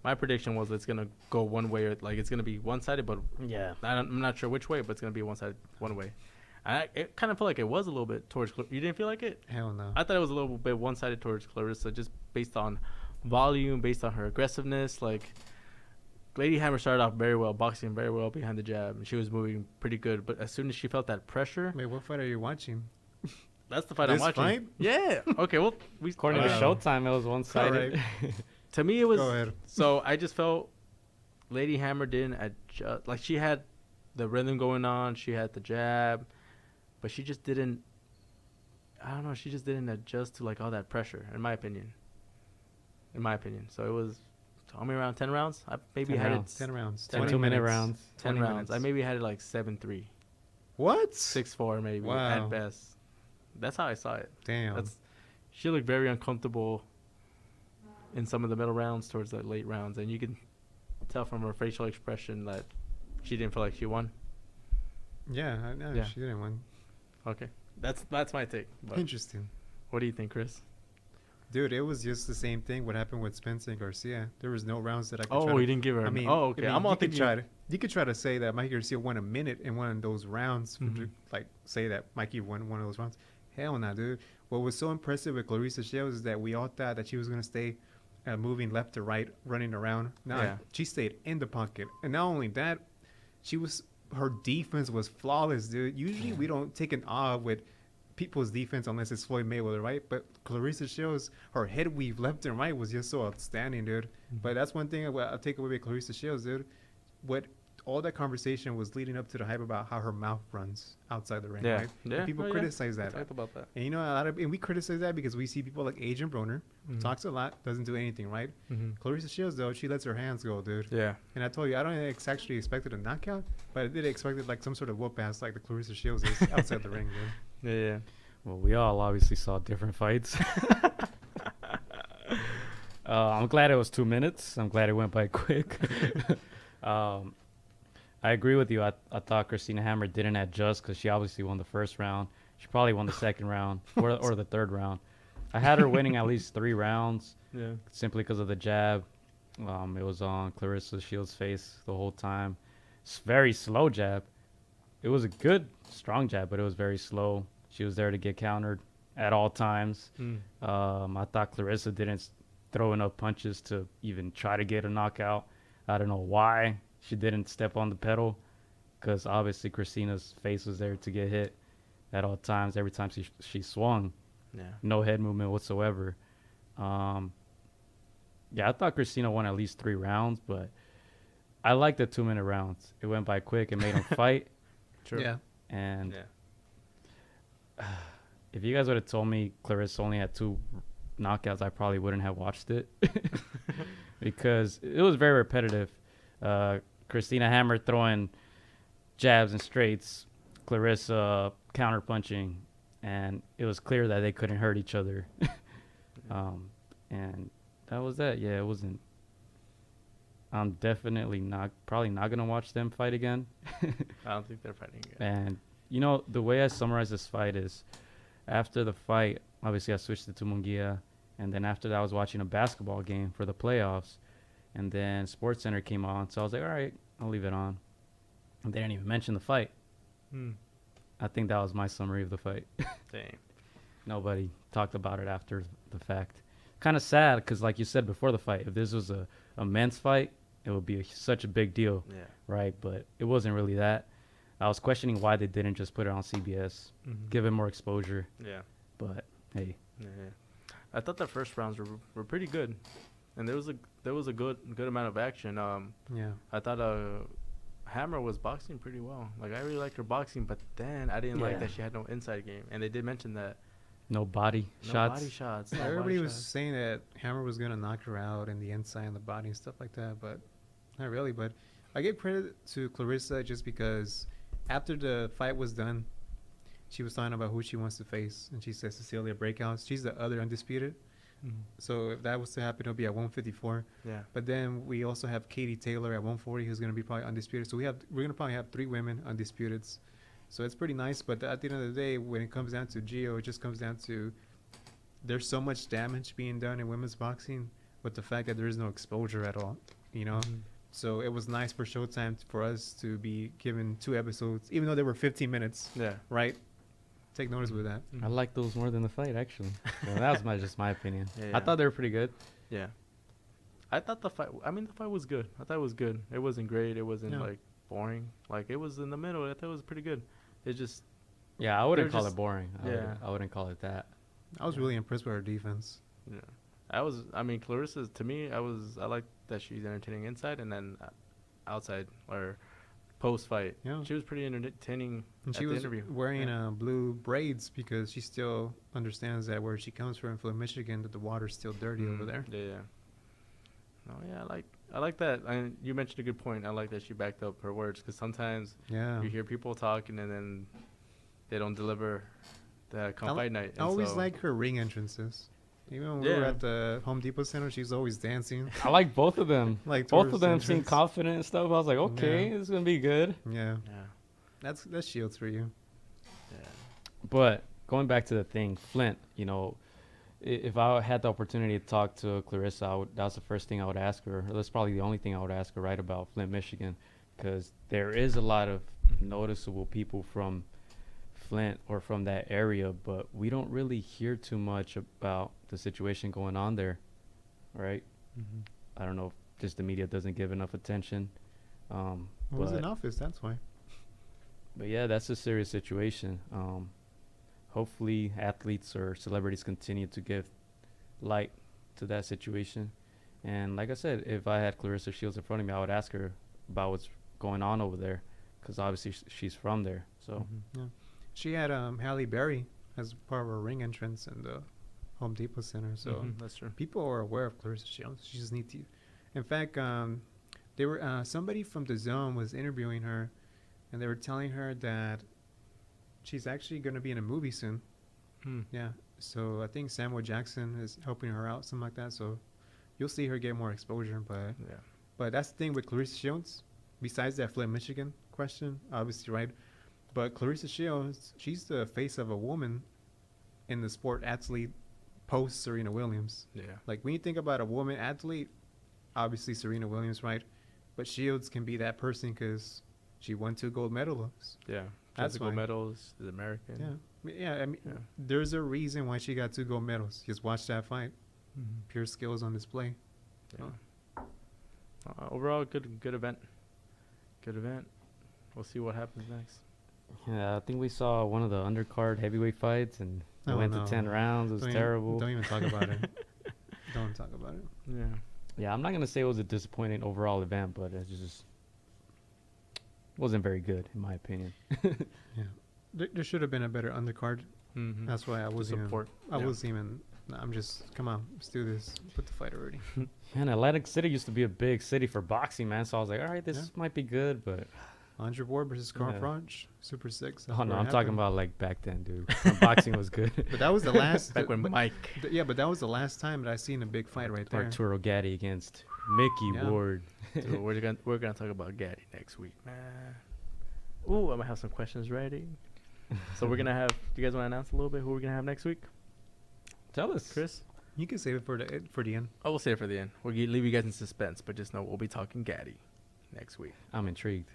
my prediction was it's gonna go one way, or like it's gonna be one-sided, but Yeah. I'm not sure which way, but it's gonna be one way. It kind of felt like it was a little bit towards. You didn't feel like it? Hell no. I thought it was a little bit one-sided towards Claressa, just based on volume, based on her aggressiveness. Like, Lady Hammer started off very well, boxing very well behind the jab, and she was moving pretty good. But as soon as she felt that pressure, Wait, what fight are you watching? that's the fight This I'm watching. fight? Yeah. Okay. Well, According to Wow. Showtime, it was one-sided. to me it was. Go ahead. So I just felt Lady Hammer didn't adjust. Like, she had the rhythm going on, she had the jab, but she just didn't. I don't know. She just didn't adjust to like all that pressure, in my opinion. So it was. Tell me around 10 rounds. I maybe 10 had rounds. 10 rounds. 10 2-minute minutes. rounds. 10 20 rounds. minutes. I maybe had it like 7-3, What? 6-4 maybe Wow. at best. That's how I saw it. Damn. She looked very uncomfortable in some of the middle rounds towards the late rounds, and you can tell from her facial expression that she didn't feel like she won. Yeah, I know Yeah. she didn't win. Okay, that's my take. But Interesting. what do you think, Chris? Dude, it was just the same thing. What happened with Spence and Garcia? There was no rounds that I could try Oh, to, he didn't give her. I mean, oh, okay. I'm all you could thinking. you could try to say that Mikey Garcia won a minute in one of those rounds, Mhm. like say that Mikey won one of those rounds. Hell no, dude. What was so impressive with Claressa Shields is that we all thought that she was gonna stay moving left to right, running around. No, Yeah. she stayed in the pocket, and not only that, her defense was flawless, dude. Usually we don't take an awe with people's defense unless it's Floyd Mayweather, right? But Claressa Shields, her head weave left and right was just so outstanding, dude. But that's one thing I'll take away with Claressa Shields, dude. What all that conversation was leading up to the hype about how her mouth runs outside the ring, Yeah. right? Yeah. And people Oh, yeah. criticize We that. talked about that. And and we criticize that because we see people like Adrian Broner, Mhm. talks a lot, doesn't do anything, right? Mm-hmm. Claressa Shields, though, she lets her hands go, dude. Yeah. And I told you, I don't actually expected a knockout, but I did expect like some sort of whoop ass like the Claressa Shields is outside the ring, dude. Yeah. Well, we all obviously saw different fights. I'm glad it was 2 minutes. I'm glad it went by quick. I agree with you. I thought Christina Hammer didn't adjust because she obviously won the first round. She probably won the second round or the third round. I had her winning at least 3 rounds Yeah. simply because of the jab. It was on Claressa Shields' face the whole time. It's very slow jab. It was a good, strong jab, but it was very slow. She was there to get countered at all times. Mm. I thought Claressa didn't throw enough punches to even try to get a knockout. I don't know why she didn't step on the pedal, because obviously Christina's face was there to get hit at all times. Every time she swung, Yeah. no head movement whatsoever. Yeah, I thought Christina won at least 3 rounds, but I like the 2-minute rounds. It went by quick. It made them fight. True. Yeah. And Yeah. if you guys would have told me Claressa only had 2 knockouts, I probably wouldn't have watched it because it was very repetitive. Christina Hammer throwing jabs and straights, Claressa counter punching, and it was clear that they couldn't hurt each other. And that was that. Yeah, it wasn't. I'm definitely probably not gonna watch them fight again. I don't think they're fighting again. And you know, the way I summarize this fight is, after the fight, obviously I switched it to Munguia, and then after that I was watching a basketball game for the playoffs, and then SportsCenter came on, so I was like, all right, I'll leave it on. And they didn't even mention the fight. I think that was my summary of the fight. Dang. Nobody talked about it after the fact. Kind of sad, because like you said before the fight, if this was a men's fight, it would be such a big deal, Yeah. right? But it wasn't really that. I was questioning why they didn't just put it on CBS, Mhm. give it more exposure. Yeah. But hey, Yeah. I thought the first rounds were pretty good, and there was a good amount of action. Yeah. I thought Hammer was boxing pretty well. Like, I really liked her boxing, but then I didn't like Yeah. that she had no inside game, and they did mention that no body no shots. body shots. Yeah, no everybody body was shots. saying that Hammer was gonna knock her out in the inside and the body and stuff like that, but not really. But I give credit to Claressa just because after the fight was done, she was talking about who she wants to face, and she said Cecilia Breakhouse. She's the other undisputed. Mhm. So if that was to happen, it'll be at 154. Yeah. But then we also have Katie Taylor at 140, who's going to be probably undisputed. So we're going to probably have 3 women undisputed. So it's pretty nice. But at the end of the day, when it comes down to Gio, it just comes down to there's so much damage being done in women's boxing with the fact that there is no exposure at all, you know? Mhm. So it was nice for Showtime for us to be given 2 episodes, even though they were 15 minutes, Yeah. right? Take notice with that. I like those more than the fight, actually. Well, that was just my opinion. Yeah, I yeah. thought they were pretty good. Yeah. I thought the fight was good. I thought it was good. It wasn't great. It wasn't Yeah. like boring. Like, it was in the middle. I thought it was pretty good. It just Yeah, I wouldn't They're call just- it boring. yeah. I wouldn't call it that. I was really impressed with her defense. Yeah, Clarissa's, to me, I like that she's entertaining inside and then outside or post fight. Yeah. She was pretty entertaining And at she the was interview. wearing Yeah. blue braids because she still understands that where she comes from Michigan, that the water's still dirty over there. Yeah, yeah. No, yeah, I like that. And you mentioned a good point. I like that she backed up her words, because sometimes Yeah. you hear people talking and then they don't deliver the come fight night. I always like her ring entrances. Even when we were at the Home Depot Center, she's always dancing. I like both of them. Like both of them entrance. seem confident and stuff. I was like, okay, this is gonna be good. Yeah. That's Shields for you. Yeah. But going back to the thing, Flint, you know, if I had the opportunity to talk to Claressa, that's the first thing I would ask her. That's probably the only thing I would ask her, right, about Flint, Michigan, because there is a lot of noticeable people from Flint or from that area, but we don't really hear too much about the situation going on there, right? Mm-hmm. I don't know if just the media doesn't give enough attention. It was in office, that's why. But yeah, that's a serious situation. Hopefully athletes or celebrities continue to give light to that situation. And like I said, if I had Claressa Shields in front of me, I would ask her about what's going on over there, because obviously she's from there. So yeah, she had Halle Berry as part of her ring entrance in the Home Depot Center. So that's true. people are aware of Claressa Shields. She just needs to. In fact, they were somebody from the Zone was interviewing her, and they were telling her that she's actually going to be in a movie soon. Yeah. So I think Samuel Jackson is helping her out, something like that. So you'll see her get more exposure. But that's the thing with Claressa Shields. Besides that Flint, Michigan question, obviously, right? But Claressa Shields, she's the face of a woman in the sport athlete post Serena Williams. Yeah. Like when you think about a woman athlete, obviously Serena Williams, right? But Shields can be that person because she won 2 gold medals. Yeah. That's gold why. medals, is American. Yeah. I mean, there's a reason why she got 2 gold medals. Just watch that fight. Pure skills on display. Yeah. Overall, good event. Good event. We'll see what happens next. yeah, I think we saw one of the undercard heavyweight fights, and it went to 10 rounds. It was terrible. Don't even talk about it. Don't talk about it. Yeah. Yeah, I'm not gonna say it was a disappointing overall event, but it just wasn't very good in my opinion. Yeah, there should have been a better undercard. That's why I wasn't support. even. I'm just come on, let's do this. Put the fight already. And Atlantic City used to be a big city for boxing, man. So I was like, all right, this might be good, but Andre Ward versus Carl Yeah. Froch, Super 6. oh no, I'm talking about like back then, dude. When boxing was good. But that was the last. Back when Mike. But that was the last time that I seen a big fight right there. Arturo Gatti against Mickey Yeah. Ward. Dude, we're gonna talk about Gaddy next week, man. Ooh, I'm gonna have some questions ready. So we're gonna have. Do you guys want to announce a little bit who we're gonna have next week? Tell us, Chris. You can save it for the end. Oh, we'll save it for the end. We'll leave you guys in suspense, but just know we'll be talking Gaddy next week. I'm intrigued.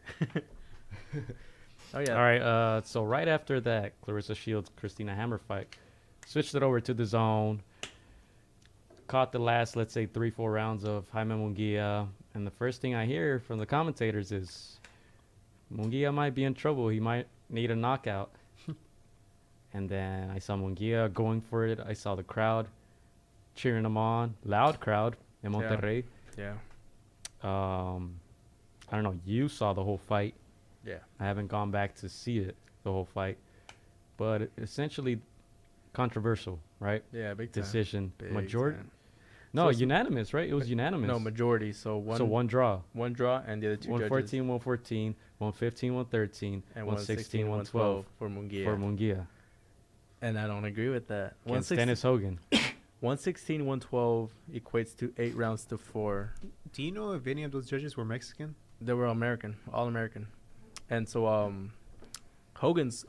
Oh yeah. All right. So right after that Claressa Shields Christina Hammer fight, switched it over to the Zone. Caught the last, let's say, 3-4 rounds of Jaime Munguia, and the first thing I hear from the commentators is Munguia might be in trouble. He might need a knockout. And then I saw Munguia going for it. I saw the crowd cheering him on, loud crowd in Monterrey. Yeah. I don't know. You saw the whole fight. Yeah. I haven't gone back to see it, the whole fight, but essentially controversial, right? Yeah. Big time. Decision. Big Majority. time. No, So unanimous, right? It was unanimous. No, majority. So one draw. One draw, and the other two 114, 114, 115, 113, and 116, 112 112 for Munguia. for Munguia. And I don't agree with that. Against Dennis Hogan. 116, 112 equates to 8 rounds to 4. Do you know if any of those judges were Mexican? They were American, all American. And so Hogan's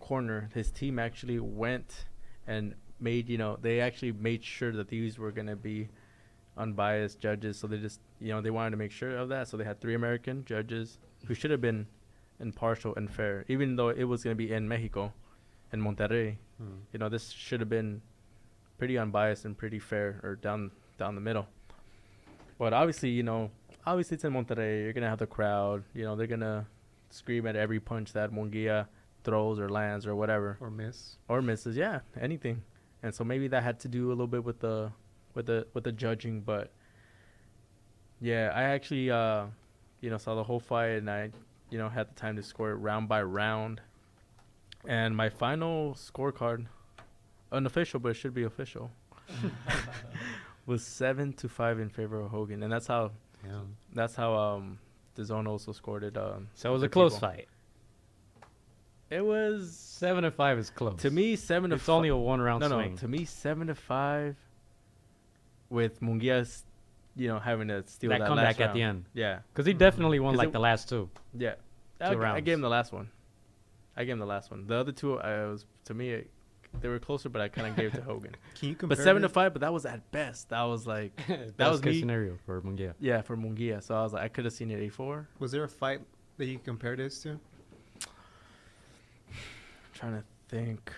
corner, his team actually went and made, they actually made sure that these were going to be unbiased judges. So they just, they wanted to make sure of that. So they had 3 American judges who should have been impartial and fair, even though it was going to be in Mexico, in Monterrey. This should have been pretty unbiased and pretty fair, or down the middle. But obviously, obviously it's in Monterrey. You're going to have the crowd. They're going to scream at every punch that Munguia throws or lands or whatever. Or misses, yeah, anything. And so maybe that had to do a little bit with the judging. But yeah, I actually saw the whole fight, and I had the time to score it round by round. And my final scorecard, unofficial, but it should be official, was 7-5 in favor of Hogan, and that's how the Zone also scored it. So it was a close fight. It was 7-5 is close. to me 7-5. It's only a 1-round swing. No. To me 7-5. With Munguia's, having to steal that comeback last at round. the end. Yeah. Because he definitely won 'Cause like it- the last two. Yeah. Two I rounds. gave him the last one. The other two, to me, they were closer, but I kind of gave it to Hogan. Can you compare? But 7-5, but that was at best. That was like that was case me. scenario for Munguia. Yeah, for Munguia. So I was like, I could have seen it 8-4. Was there a fight that you compare this to? Trying to think.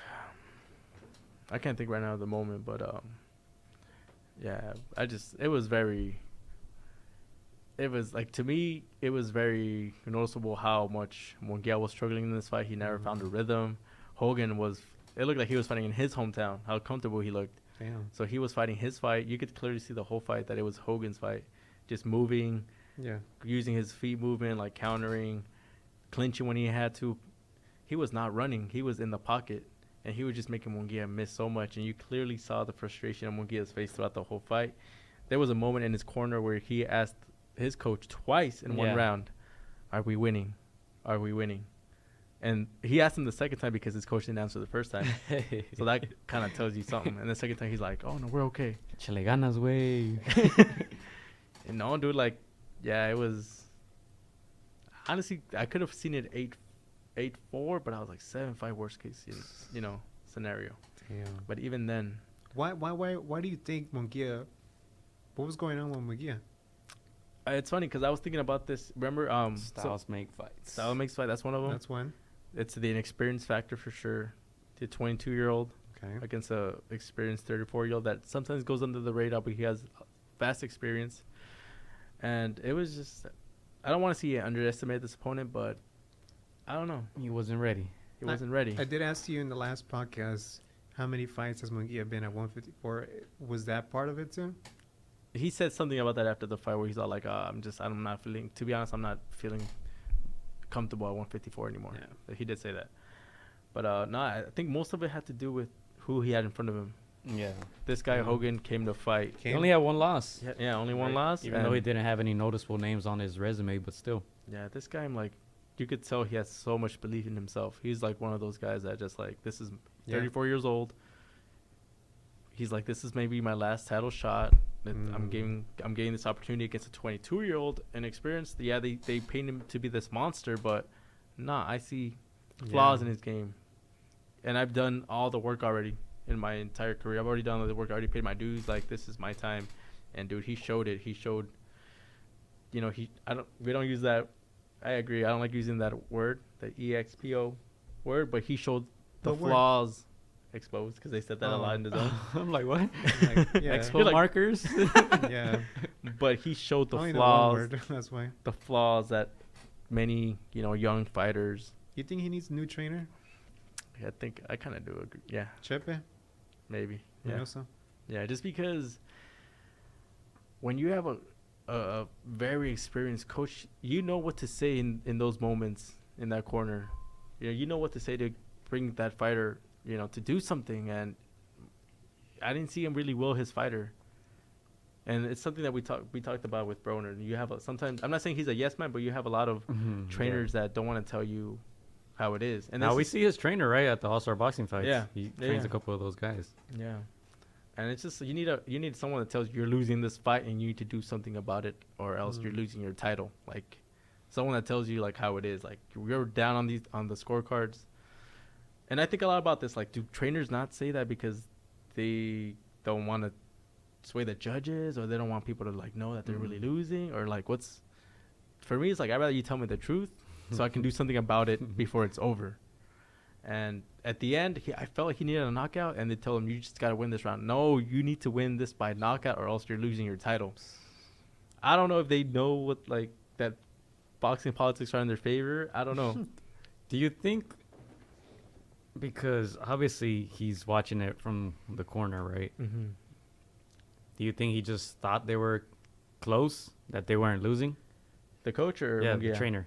I can't think right now at the moment, but yeah, it was very. It was like, to me, it was very noticeable how much Munguia was struggling in this fight. He never found a rhythm. Hogan it looked like he was fighting in his hometown, how comfortable he looked. Damn. So he was fighting his fight. You could clearly see the whole fight that it was Hogan's fight. Just moving, Yeah. using his feet movement, like countering, clinching when he had to. He was not running. He was in the pocket. And he was just making Munguia miss so much. And you clearly saw the frustration on Munguia's face throughout the whole fight. There was a moment in his corner where he asked his coach twice in one round, "Are we winning? Are we winning?" And he asked him the second time because his coach didn't answer the first time. So that kind of tells you something. And the second time he's like, "Oh no, we're okay." Chile ganas, way. And no, dude, like, yeah, it was. Honestly, I could have seen it 8-4, but I was like 7-5 worst case, scenario. Damn. But even then, Why do you think Munguia? What was going on with Munguia? it's funny because I was thinking about this. Remember, Styles make fights. style makes fight. That's one of them. That's one. It's the inexperience factor for sure. The 22-year-old Okay. against a experienced 34-year-old that sometimes goes under the radar, but he has vast experience. And it was just, I don't want to see underestimate this opponent, but I don't know. He wasn't ready. He wasn't ready. I did ask you in the last podcast how many fights has Munguia been at 154. Was that part of it too? He said something about that after the fight where he's all like, I'm not feeling, to be honest, I'm not feeling comfortable at 154 anymore. Yeah. He did say that. But no, I think most of it had to do with who he had in front of him. Yeah. This guy, Hogan, came to fight. He only had one loss. Yeah, only one loss. Even though he didn't have any noticeable names on his resume, but still. Yeah, this guy, I'm like, you could tell he has so much belief in himself. He's like one of those guys that just like, this is 34 years old. He's like, this is maybe my last title shot. I'm getting this opportunity against a 22-year-old inexperienced. Yeah, they paint him to be this monster, but I see flaws in his game. And I've done all the work already in my entire career. I've already done all the work. I already paid my dues. Like, this is my time. And dude, he showed it. He showed, we don't use that. I agree. I don't like using that word, the EXPO word, but he showed the flaws exposed, because they said that a lot in the zone. I'm like, what? Expo markers? Yeah. But he showed the Only flaws. The one word. That's why. The flaws that many, young fighters. You think he needs a new trainer? I think I kind of do agree. Yeah, Chepe? maybe. Yeah. Yeah. Yeah, just because when you have a very experienced coach, you know what to say in those moments in that corner. You know what to say to bring that fighter, to do something. And I didn't see him really will his fighter. And it's something that we talked about with Broner. You have sometimes, I'm not saying he's a yes man, but you have a lot of trainers that don't want to tell you how it is. And now we see his trainer right at the All-Star boxing fights. Yeah. He trains a couple of those guys. Yeah. And it's just, you need someone that tells you you're losing this fight and you need to do something about it, or else you're losing your title. Like, someone that tells you like how it is. Like, you're down on the scorecards. And I think a lot about this. Like, do trainers not say that because they don't want to sway the judges, or they don't want people to like know that they're really losing, or like for me, it's like, I'd rather you tell me the truth so I can do something about it before it's over. And at the end, I felt like he needed a knockout, and they told him, you just got to win this round. No, you need to win this by knockout, or else you're losing your title. I don't know if they know what, like, that boxing politics are in their favor. I don't know. Do you think, because obviously he's watching it from the corner, right? Mm-hmm. Do you think he just thought they were close, that they weren't losing? The coach or the trainer?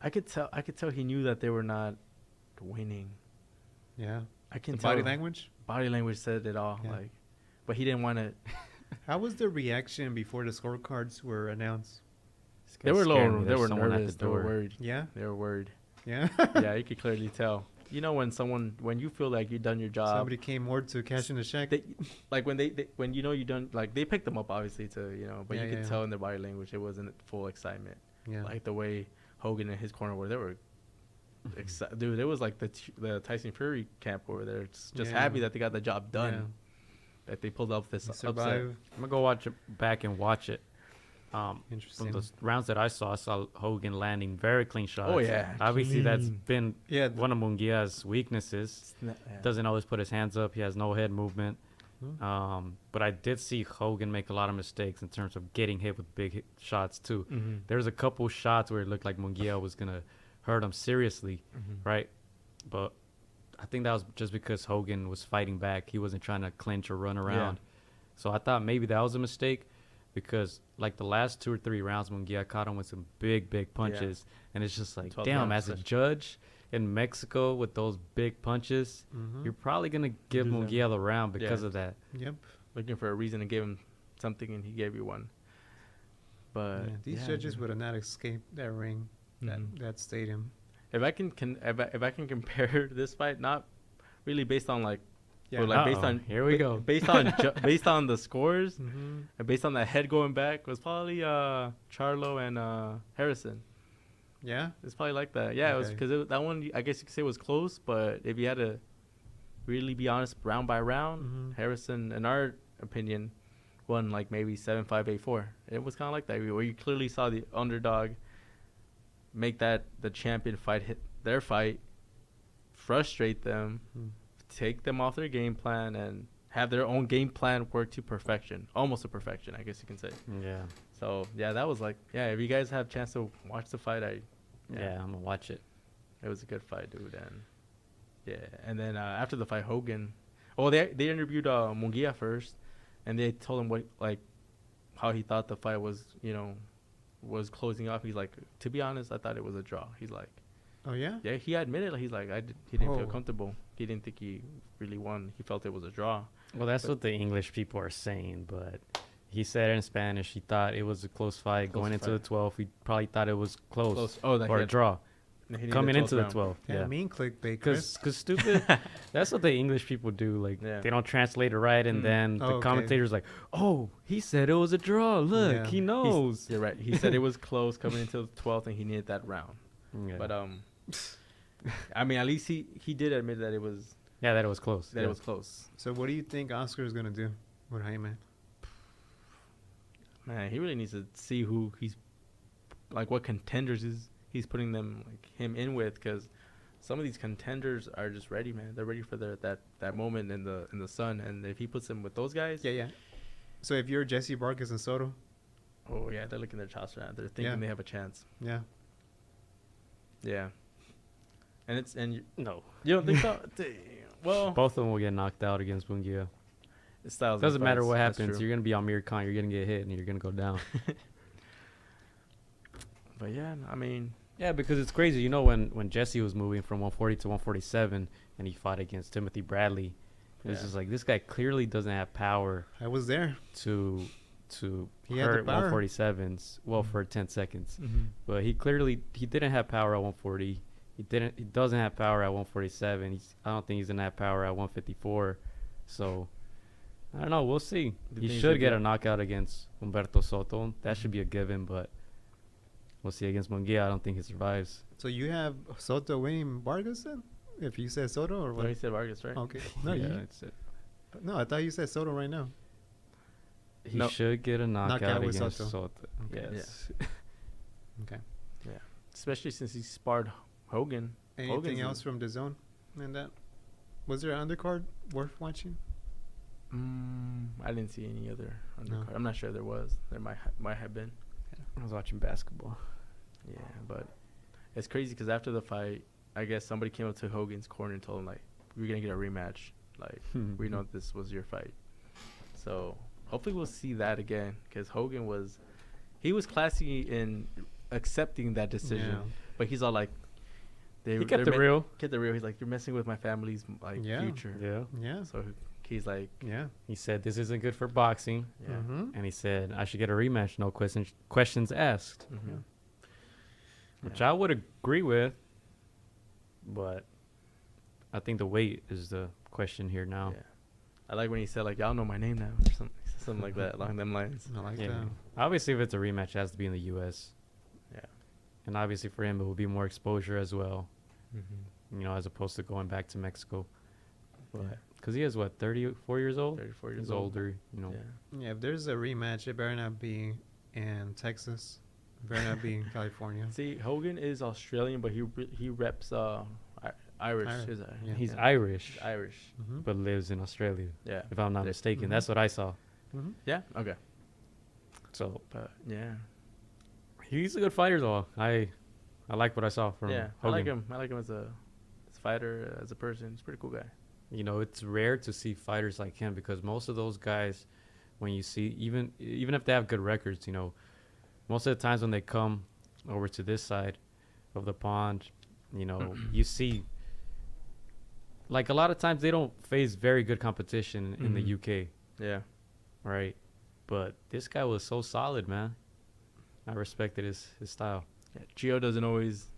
I could tell he knew that they were not winning. Yeah. I can The tell. body language? Body language said it all. Yeah. Like, but he didn't want to. How was the reaction before the scorecards were announced? They were Scared low. me. They There's were someone at nervous. the They were door. worried. Yeah. They were worried. Yeah. Yeah, you could clearly tell. You know when you feel like you've done your job. Somebody came more to cash in the check. Like when when you know you done, like they picked them up obviously to, but Yeah, you could yeah. tell in their body language it wasn't full excitement. Yeah. Like the way Hogan and his corner were, they were dude, it was like the Tyson Fury camp over there. It's just Yeah. happy that they got the job done. Yeah. That they pulled off this They upset. survived. I'm gonna go watch it back and watch it. Interesting. From the rounds that I saw Hogan landing very clean shots. Oh, yeah, Obviously, that's clean. been Yeah. one of Munguia's weaknesses. Yeah. Doesn't always put his hands up. He has no head movement. Hmm. But I did see Hogan make a lot of mistakes in terms of getting hit with big shots too. Mm-hmm. There's a couple shots where it looked like Munguia was gonna hurt him seriously, right? But I think that was just because Hogan was fighting back. He wasn't trying to clinch or run around. So I thought maybe that was a mistake, because like the last 2 or 3 rounds, Munguia caught him with some big punches, and it's just like, 12 damn, rounds, as a that's- judge in Mexico with those big punches, you're probably gonna give Lose them. Munguia the round because Yeah. of that. Yep. Looking for a reason to give him something, and he gave you one. But Yeah. These judges would have not escaped that ring, that stadium. If I can if I can compare this fight, not really based on like, Yeah. or like based Uh-oh, on here we go. based on based on the scores, Mm-hmm. and based on that head going back, was probably Charlo and Harrison. Yeah. It's probably like that. Yeah, it was Okay. because that one, I guess you could say, was close. But if you had to really be honest, round by round, Mhm. Harrison, in our opinion, won like maybe 7-5, 8-4. It was kind of like that, where you clearly saw the underdog make that the champion fight, hit their fight, frustrate them, take them off their game plan, and have their own game plan work to perfection, almost to perfection, I guess you can say. Yeah. So yeah, that was like, if you guys have a chance to watch the fight, Yeah, I'm gonna watch it. it was a good fight, dude. And then after the fight, Hogan, they interviewed Munguia first, and they told him how he thought the fight was, was closing off. He's like, to be honest, I thought it was a draw. He's like, Oh yeah. yeah, he admitted, he's like, he didn't feel Oh. comfortable. He didn't think he really won. He felt it was a draw. Well, that's what the English people are saying, but he said it in Spanish. He thought it was a close fight going into the 12th. He probably thought it was close, Oh, that or he a draw he needed coming into the 12th 12th. Yeah. Yeah, Mean clickbait, Chris. because stupid. That's what the English people do. Like Yeah. they don't translate it right, and then Oh, the okay. commentator's like, "Oh, he said it was a draw. Look, Yeah. he knows." You're right. He said it was close coming into the 12th, and he needed that round. Yeah. But I mean, at least he did admit that it was Yeah, that it was close. that yeah. it was close. So what do you think Oscar is gonna do with Jaime? Man, he really needs to see who he's like, what contenders he's putting him in with, because some of these contenders are just ready, man. They're ready for that moment in the sun, and if he puts them with those guys, Yeah. So if you're Jesse Vargas and Soto, oh yeah, they're licking their chops right now. They're thinking Yeah. they have a chance. yeah. Yeah, and No, you don't think so? Well, both of them will get knocked out against Munguia. it's styles of Doesn't matter fights, what that's happens. true. You're gonna be on Mir Khan. You're gonna get hit, and you're gonna go down. But yeah, I mean, Yeah, because it's crazy. You know, when Jesse was moving from 140 to 147 and he fought against Timothy Bradley, it was Yeah. just like, this guy clearly doesn't have power I was there. to He had the hurt power. 147s, well, for 10 seconds. Mm-hmm. But he didn't have power at 140. He doesn't have power at 147. I don't think he's going to have power at 154. So, I don't know. We'll see. The He thing is should that get the- a knockout against Humberto Soto. That should be a given, but we'll see. Against Munguia, I don't think he survives. So you have Soto winning Vargas then? If you said Soto or Well, he what? said Vargas, right? Okay. No, yeah, you, that's it. no, I thought you said Soto right now. He No. should get a knockout Knockout with against Soto. Soto. Okay. Yes. Okay. Especially since he sparred Hogan. Anything Hogan's in- else from the zone? And that was there an undercard worth watching? I didn't see any other No. undercard. I'm not sure there was. There might have been. I was watching basketball. Yeah, but it's crazy because after the fight, I guess somebody came up to Hogan's corner and told him, like, we're going to get a rematch. Like, we know this was your fight. So hopefully we'll see that again, because Hogan was classy in accepting that decision. Yeah. But he's all like, He kept it real. Kept it real. He's like, you're messing with my family's Yeah. future. Yeah. Yeah. So he's like, Yeah. He said this isn't good for boxing, yeah. Mm-hmm. and he said I should get a rematch, no questions asked, Mhm. which I would agree with. But I think the weight is the question here now. Yeah. I like when he said, like, y'all know my name now, or something like that, along them lines. I like Yeah. that. Obviously, if it's a rematch, it has to be in the U.S. Yeah. And obviously for him, it will be more exposure as well, Mm-hmm. as opposed to going back to Mexico. Yeah. Because he is, 34 years old? 34 years He's old. older, Yeah. Yeah, if there's a rematch, it better not be in Texas. It better not be in California. See, Hogan is Australian, but he reps Irish. Irish, Is that? yeah. He's Yeah. Irish, He's Irish. Mm-hmm. but lives in Australia, Yeah. if I'm not Yeah. mistaken. Mhm. That's what I saw. Mm-hmm. Yeah. Okay. So But yeah. he's a good fighter, though. I like what I saw from Yeah. Hogan. I like him. I like him as a fighter, as a person. He's a pretty cool guy. It's rare to see fighters like him because most of those guys, when you see, even if they have good records, most of the times when they come over to this side of the pond, you see, like a lot of times they don't face very good competition in the Mhm. UK, Yeah. right? But this guy was so solid, man. I respected his style. Yeah. Gio doesn't always,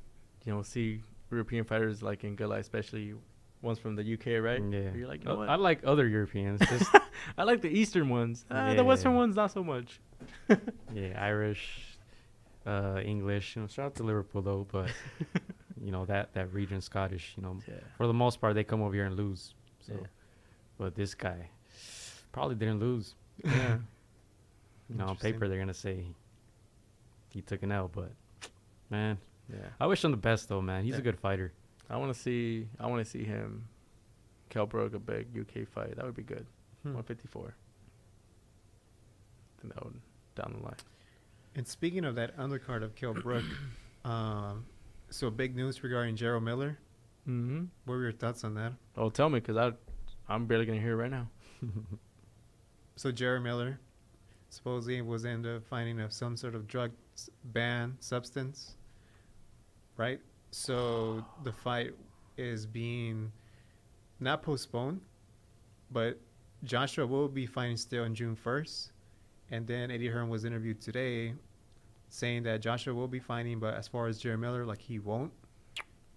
see European fighters like in good light, especially ones from the UK, right? Yeah. You're like, you know what? I like other Europeans. Just, I like the Eastern ones. Yeah. The Western ones, not so much. yeah, Irish, English. Shout out to Liverpool though, but that region, Scottish. Yeah. For the most part, they come over here and lose. So, Yeah. but this guy probably didn't lose. Yeah. On Interesting. paper, they're gonna say he took an L, but man, Yeah. I wish him the best though, man. He's Yeah. a good fighter. I want to see him, Kell Brook, a big UK fight. That would be good. 154. I think that would down the line. And speaking of that undercard of Kell Brook, so big news regarding Jarrell Miller. Mm-hmm. What were your thoughts on that? Oh, tell me, because I'm barely gonna hear it right now. So Jarrell Miller supposedly was in the finding of some sort of drug ban substance, right? So the fight is being not postponed, but Joshua will be fighting still on June 1st. And then Eddie Hearn was interviewed today saying that Joshua will be fighting, but as far as Jarrell Miller, like he won't.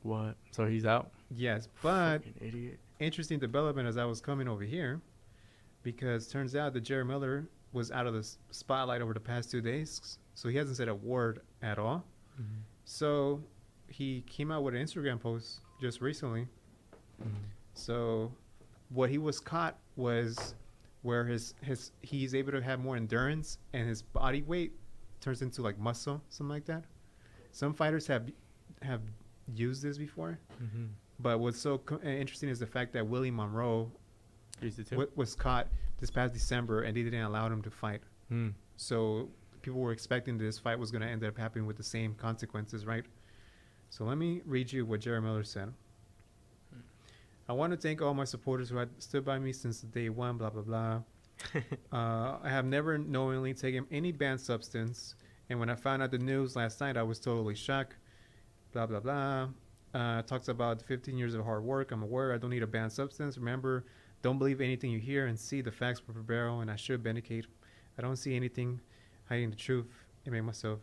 What? So he's out? Yes, but Fucking idiot. interesting development as I was coming over here, because turns out that Jarrell Miller was out of the spotlight over the past 2 days, so he hasn't said a word at all. Mm-hmm. So he came out with an Instagram post just recently. So what he was caught was where he's able to have more endurance and his body weight turns into like muscle, something like that. Some fighters have used this before, Mm-hmm. but what's so interesting is the fact that Willie Monroe Used it too. was caught this past December and they didn't allow him to fight. Hmm. So people were expecting this fight was going to end up happening with the same consequences, right? So let me read you what Jarrell Miller said. I want to thank all my supporters who had stood by me since day one, blah, blah, blah. I have never knowingly taken any banned substance. And when I found out the news last night, I was totally shocked. Blah, blah, blah. Talks about 15 years of hard work. I'm aware I don't need a banned substance. Remember, don't believe anything you hear and see the facts per barrel. And I should vindicate. I don't see anything hiding the truth. I make myself.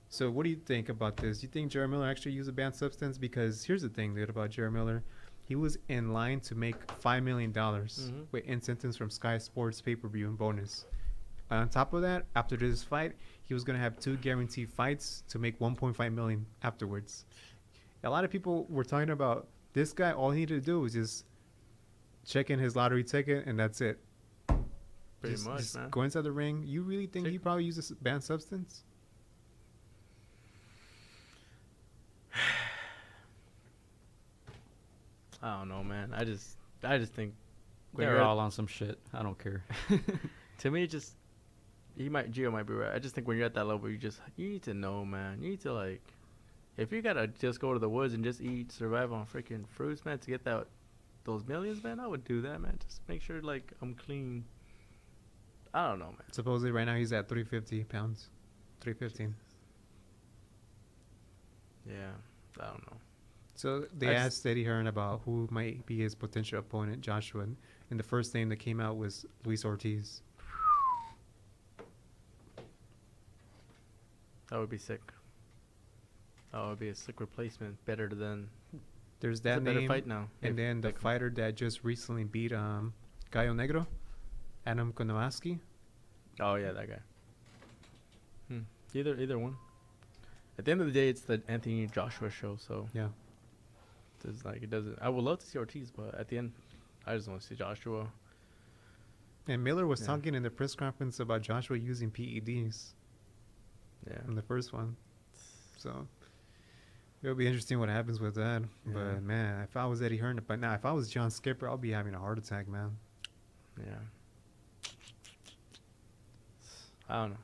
So what do you think about this? Do you think Jarrell Miller actually used a banned substance? Because here's the thing, dude, about Jarrell Miller. He was in line to make $5 million with incentives from Sky Sports pay-per-view and bonus. On top of that, after this fight, he was going to have 2 guaranteed fights to make $1.5 million afterwards. A lot of people were talking about this guy. All he needed to do was just check in his lottery ticket, and that's it. Pretty Just much, man. go inside the ring. You really think he probably used a banned substance? I don't know, man. I just think when They're you're all on some shit. I don't care. to me, Gio might be right. I just think when you're at that level, you need to know, man. You need to, like, if you gotta just go to the woods and just survive on freaking fruits, man, to get those millions, man, I would do that, man. Just make sure, like, I'm clean. I don't know, man. Supposedly right now he's at 350 pounds. 315. Yeah, I don't know. So they asked Eddie Hearn about who might be his potential opponent, Joshua, and the first name that came out was Luis Ortiz. That would be sick. That would be a sick replacement. Better than There's It's that a better name, fight now. and then the fighter that just recently beat Gallo Negro, Adam Konowaski. Oh yeah, that guy. Either one. At the end of the day, it's the Anthony Joshua show. So Yeah. it's like it doesn't. I would love to see Ortiz, but at the end, I just want to see Joshua. And Miller was Yeah. talking in the press conference about Joshua using PEDs Yeah. in the first one. So it'll be interesting what happens with that. Yeah. But man, if I was Eddie Hearn, but now if I was John Skipper, I'll be having a heart attack, man. Yeah. I don't know.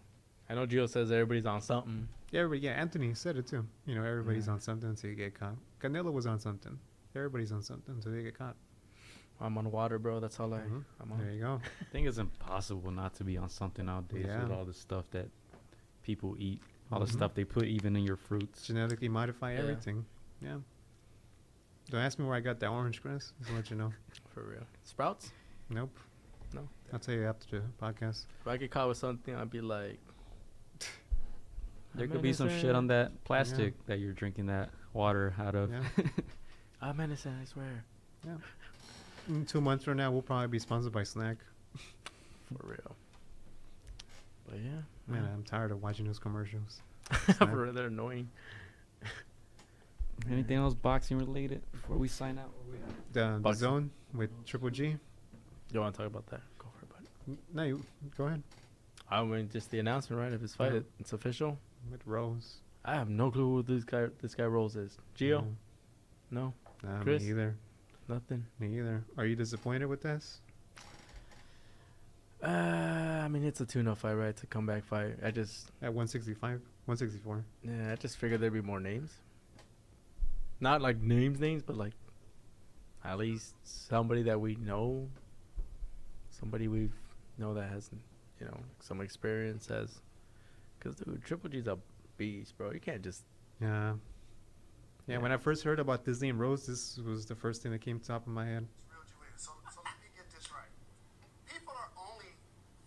I know Gio says everybody's on something. Yeah, everybody, yeah, Anthony said it too. You know, everybody's Yeah. on something until you get caught. Canelo was on something. Everybody's on something until they get caught. I'm on water, bro. That's all Mhm. I'm on. There you go. I think it's impossible not to be on something nowadays Yeah. with all the stuff that people eat, all Mhm. the stuff they put even in your fruits. Genetically modify Yeah. everything. Yeah. Don't ask me where I got that orange, Chris. Just to let you know. For real. Sprouts? Nope. No. I'll tell you after the podcast. If I get caught with something, I'd be like, There I'm could be some shit on innocent. that plastic that you're drinking that water out of. Yeah. I'm innocent, I swear. Yeah. In 2 months from now, we'll probably be sponsored by Snack. For real. But yeah. Man, I'm tired of watching those commercials. For real, they're annoying. Anything else boxing related before we sign out? The Boxing. Zone with Triple G. You want to talk about that? Go for it, buddy. No, you go ahead. I mean, just the announcement, right? Of his fight, Yeah. it's official. With Rose. I have no clue who this guy Rolls is. Gio? No, Nah, Chris? me either. nothing. Me either. Are you disappointed with this? I mean, it's a tune-up fight, right? It's a comeback fight. At 165? 164. I just figured there'd be more names. Not like names, but like at least somebody that we know. Somebody we know that has, some experience has. Because, dude, Triple G's a beast, bro. You can't just... Yeah. Yeah, Yeah. when I first heard about this name Rose, this was the first thing that came top of my head. Real Julian. So let me get this right. People are only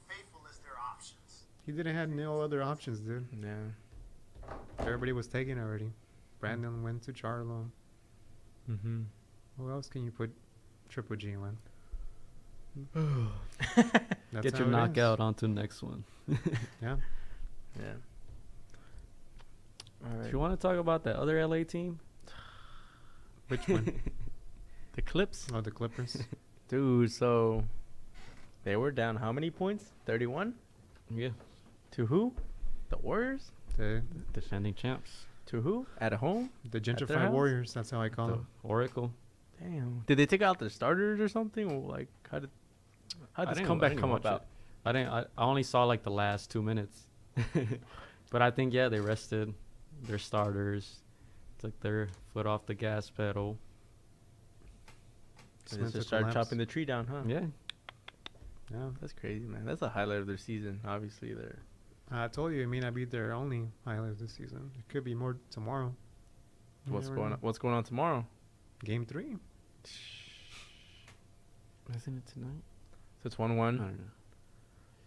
faithful as their options. He didn't have no other options, dude. Yeah. Everybody was taken already. Brandon went to Charlo. Mm-hmm. Who else can you put Triple G on? That's Get how your it is. knockout on to the next one. Yeah. Yeah. All right. If you want to talk about that other LA team, Which one? The Clips? Oh, the Clippers. Dude, so they were down how many points? 31? yeah, To who? The Warriors? The defending champs, To who? At home? the their gentrified house? Warriors. That's how I call the them. Oracle. Damn. Did they take out their starters or something? Or like, how did I this didn't- I comeback didn't come watch about? it. I only saw like the last 2 minutes, but I think they rested their starters, took their foot off the gas pedal. They Spencer just started collapsed. chopping the tree down, huh? Yeah, Yeah. That's crazy, man. That's a highlight of their season. Obviously, they're I told you it may not be their only highlight this season. It could be more tomorrow. You what's never going know. on? What's going on tomorrow? Game 3. isn't it tonight? So it's I 1-1. don't know.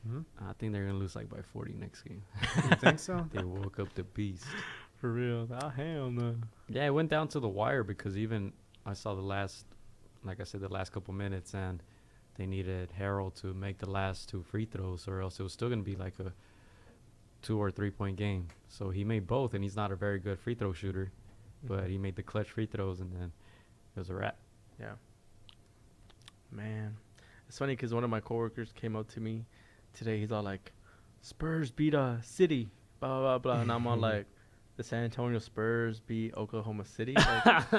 Hmm? I think they're gonna lose like by 40 next game. You think so? They woke up the beast. For real? Oh hell no. Yeah, it went down to the wire because even I saw the last couple minutes, and they needed Harold to make the last 2 free throws, or else it was still gonna be like a 2 or 3 point game. So he made both, and he's not a very good free throw shooter, but he made the clutch free throws, and then it was a wrap. Yeah. Man, it's funny because one of my coworkers came up to me today. He's all like, "Spurs beat City, blah blah blah," and I'm all like, "The San Antonio Spurs beat Oklahoma City." Like,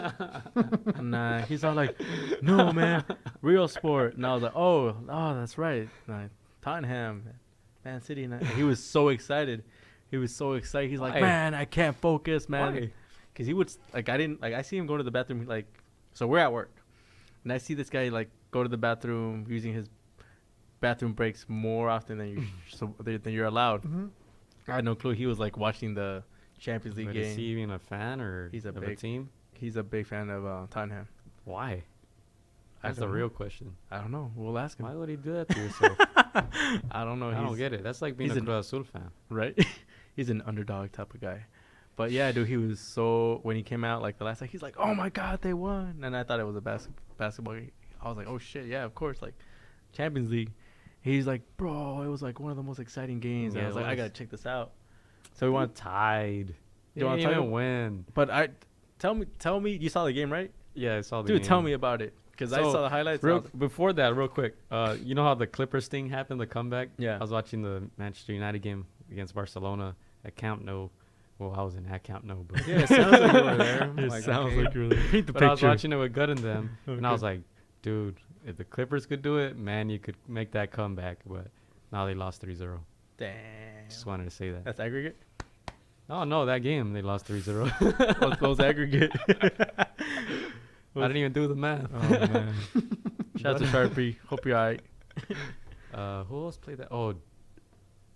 and he's all like, "No, man, real sport." And I was like, "Oh, that's right, Tottenham, Man City." And he was so excited. He's like, Why? "Man, I can't focus, man." Why? Because he would I see him go to the bathroom so we're at work, and I see this guy go to the bathroom using his bathroom breaks more often than you're allowed. Mm-hmm. I had no clue he was watching the Champions League But game. is he even a fan or He's a of a big- team? He's a big fan of Tottenham. Why? I That's the don't real know. question. I don't know. We'll ask him. Why would he do that to yourself? I don't know. I don't get it. That's like being he's a an- Cruz Azul fan. Right? He's an underdog type of guy. But yeah, dude, he was so when he came out like the last time, he's like, "Oh my God, they won!" And I thought it was a basketball game. I was like, "Oh shit, yeah, of course, like Champions League." He's like, "Bro, it was like one of the most exciting games." And I was like, "I gotta check this out." So we want tied. You want to to win? But tell me, you saw the game, right? Yeah, I saw the Dude, game. tell me about it because I saw the highlights. Before that, real quick, you know how the Clippers thing happened, the comeback? Yeah. I was watching the Manchester United game against Barcelona at Camp Nou. Well, I wasn't at Camp Nou, but Yeah, it sounds like you were there. it sounds like you were there. Paint the But I was picture. watching it with Gut and them, and I was like, dude, if the Clippers could do it, man, you could make that comeback. But now they lost 3-0. Damn. Just wanted to say that. That's aggregate. Oh, no, that game, they lost 3-0. What was aggregate? I didn't even do the math. Oh man. Shout out to Sharpie. Hope you're alright. Who else played that? Oh,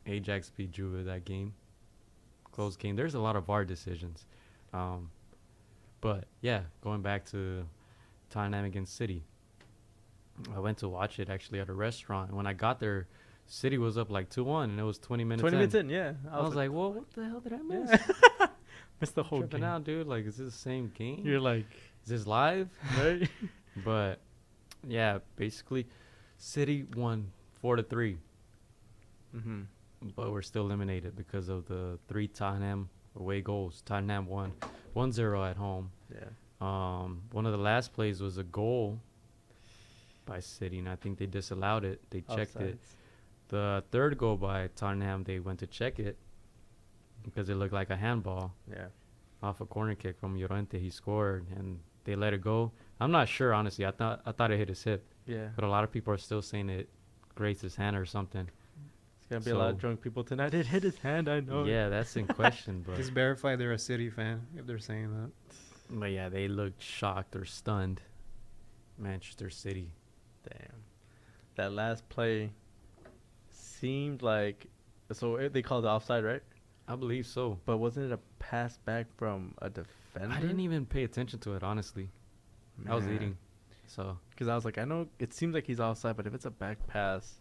Ajax beat Juve that game. Close game. There's a lot of VAR decisions. But, yeah, going back to Tottenham against City. I went to watch it, actually, at a restaurant. And when I got there, City was up like 2-1, and it was 20 minutes 20 in. minutes in, yeah. I was like, well, what the hell did I miss? yeah. Missed the whole Tripping game. out, dude. Like, is this the same game? You're like, Is this live? right? But, yeah, basically, City won 4-3. Mm-hmm. But we're still eliminated because of the 3 Tottenham away goals. Tottenham won 1-0 at home. Yeah. One of the last plays was a goal by City, and I think they disallowed it. They checked it. The third goal by Tottenham, they went to check it because it looked like a handball Yeah. off a corner kick from Llorente. He scored, and they let it go. I'm not sure, honestly. I thought it hit his hip, Yeah. but a lot of people are still saying it grazed his hand or something. It's going to be a lot of So- drunk people tonight. It hit his hand, I know. Yeah, that's in question, but Just verify they're a City fan if they're saying that. But yeah, they looked shocked or stunned. Manchester City. Damn. That last play seemed like, they called it offside, right? I believe so. But wasn't it a pass back from a defender? I didn't even pay attention to it, honestly. I was eating. So, Because I was like, I know it seems like he's offside, but if it's a back pass,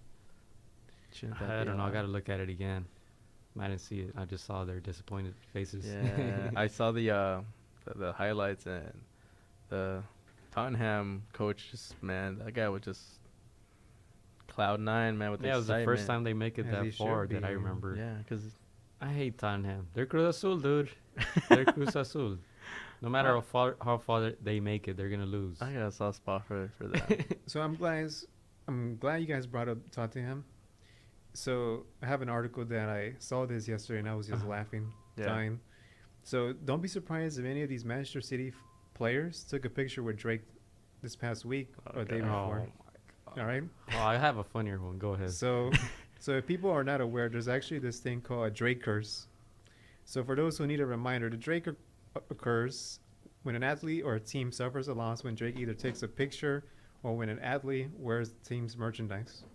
shouldn't that I be don't know. I allowed? got to look at it again. I didn't see it. I just saw their disappointed faces. Yeah, I saw the highlights, and the Tottenham coach, man, that guy was just cloud nine, man, with Yeah, it was the first excitement. time they make it As he that far should that I be. remember. Yeah, because I hate Tottenham. They're Cruz Azul, dude. They're Cruz Azul. No matter how far they make it, they're going to lose. I got a soft spot for that. So I'm glad you guys brought up Tottenham. So I have an article that I saw this yesterday and I was just laughing, Yeah. dying. So don't be surprised if any of these Manchester City players took a picture with Drake this past week or the day Okay. before. All right. Oh, I have a funnier one. Go ahead. So if people are not aware, there's actually this thing called a Drake curse. So for those who need a reminder, the Drake occurs when an athlete or a team suffers a loss when Drake either takes a picture or when an athlete wears the team's merchandise.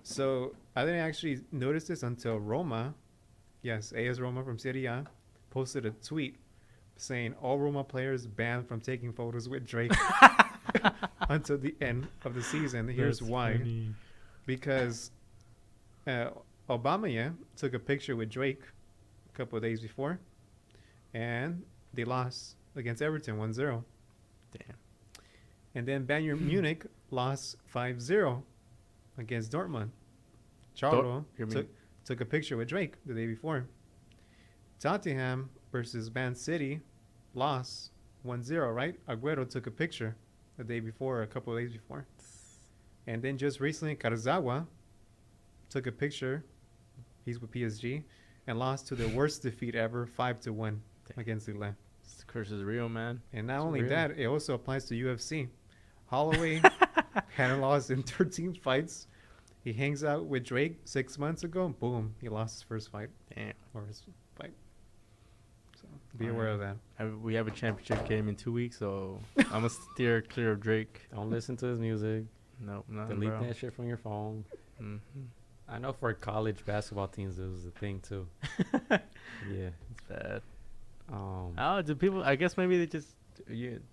So I didn't actually notice this until Roma, yes, AS Roma from Serie A, posted a tweet saying all Roma players banned from taking photos with Drake until the end of the season. Here's That's why. funny. Because Obama took a picture with Drake a couple of days before, and they lost against Everton 1-0. Damn. And then Bayern Munich lost 5-0 against Dortmund. Charlo you mean- took a picture with Drake the day before. Tottenham versus Man City lost 1-0, right? Aguero took a picture the day before, a couple of days before. And then just recently, Karazawa took a picture. He's with PSG and lost to the worst defeat ever, 5-1 against Lille. This curse is real, man. And not It's only real. that, it also applies to UFC. Holloway hadn't lost in 13 fights. He hangs out with Drake 6 months ago. Boom, he lost his first fight Damn. or his fight. So be aware of that. We have a championship game in 2 weeks, so I'm going to steer clear of Drake. Don't listen to his music. Nope, no, Delete bro. that shit from your phone. Mhm. I know for college basketball teams, it was a thing too. Yeah. It's bad. Um, Oh, do people? I guess maybe they just.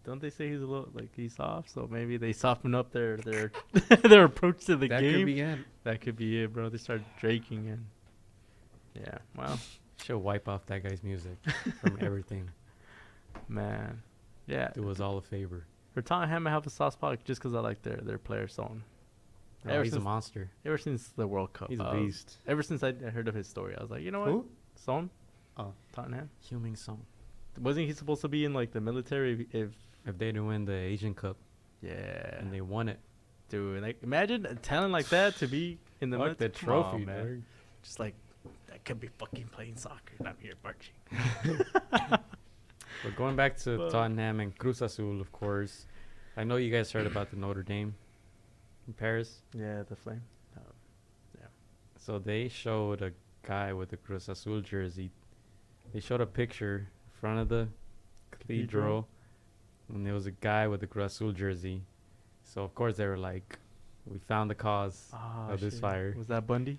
Don't they say he's a little like he's soft? So maybe they soften up their their approach to the That game. could be it. That could be it, bro. They start draking and. Yeah. Well. Should wipe off that guy's music from everything. Man. Yeah. Do us all a favor. For Tottenham, I have a soft spot just because I like their player song. Oh, he's a monster. Ever since the World Cup. He's a beast. Ever since I heard of his story, I was like, you know what? Who? Son? Oh. Tottenham. Heung-min Son. Wasn't he supposed to be in like the military if If they didn't win the Asian Cup yeah. and they won it. Dude, like imagine a talent like that to be in the Fuck the Come on, trophy, man. dog. Just like that could be fucking playing soccer and I'm here marching. But going back to Well- Tottenham and Cruz Azul, of course. I know you guys heard about the Notre Dame in Paris. Yeah, the flame. So they showed a guy with a Cruz Azul jersey. They showed a picture in front of the cathedral, and there was a guy with a Cruz Azul jersey. So of course they were like, "We found the cause of this fire." Was that Bundy?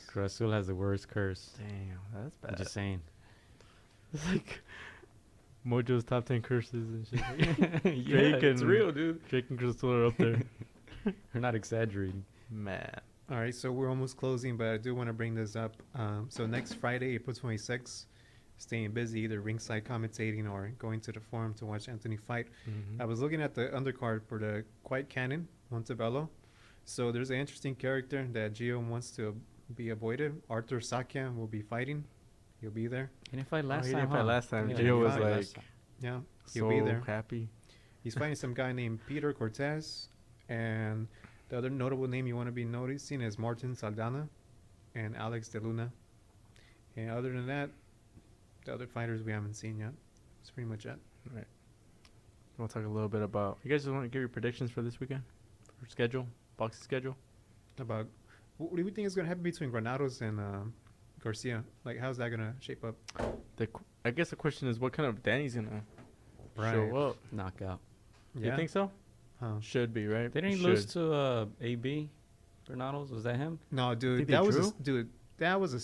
Cruz Azul has the worst curse. Damn, that's I'm bad. just saying. It's like Mojo's top 10 curses and shit. Yeah, it's and- real, dude. Drake and Crystal are up there. We're not exaggerating. Man. All right, so we're almost closing, but I do want to bring this up. So next Friday, April 26th, staying busy, either ringside commentating or going to the forum to watch Anthony fight. I was looking at the undercard for the Quiet Cannon, Montebello. So there's an interesting character that Gio wants to be avoided. Arthur Sakia will be fighting. He'll be there. He didn't fight last he time. didn't fight huh? last time. Yeah, Gio he was fought like- last time. Yeah, he'll So be there. happy. He's fighting some guy named Peter Cortez. And the other notable name you want to be noticing is Martin Saldana and Alex De Luna. And other than that, the other fighters we haven't seen yet. That's pretty much it. We'll talk a little bit about. You guys just want to give your predictions for this weekend? For schedule? Boxing schedule? About what do you think is going to happen between Granados and Garcia? Like, how's that going to shape up? I guess the question is what kind of Danny's going to Right. show up. Knockout. You think so? Huh. Should be, right? Didn't he lose to AB Granados? Was that him? No, dude, Think they that was drew? dude. That was a.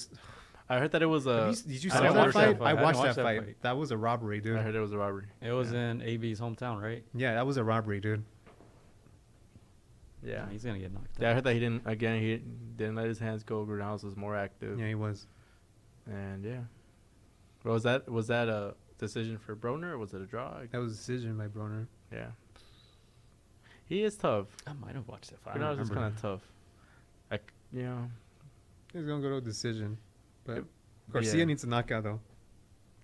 I heard that it was a. Did you I see didn't that watch that fight? fight. I I watched didn't that watch that fight. fight. That was a robbery, dude. I heard it was a robbery. It was in AB's hometown, right? Yeah, that was a robbery, dude. Yeah. He's gonna get knocked Yeah, I out. heard that he didn't let his hands go. Granados was more active. Yeah, he was. And yeah. Well, was that a decision for Broner or was it a draw? That was a decision by Broner. Yeah. He is tough. I might have watched that fight. Granados is kind of tough. You know, He's gonna go to a decision, but Yep. Garcia Yeah. needs a knockout though.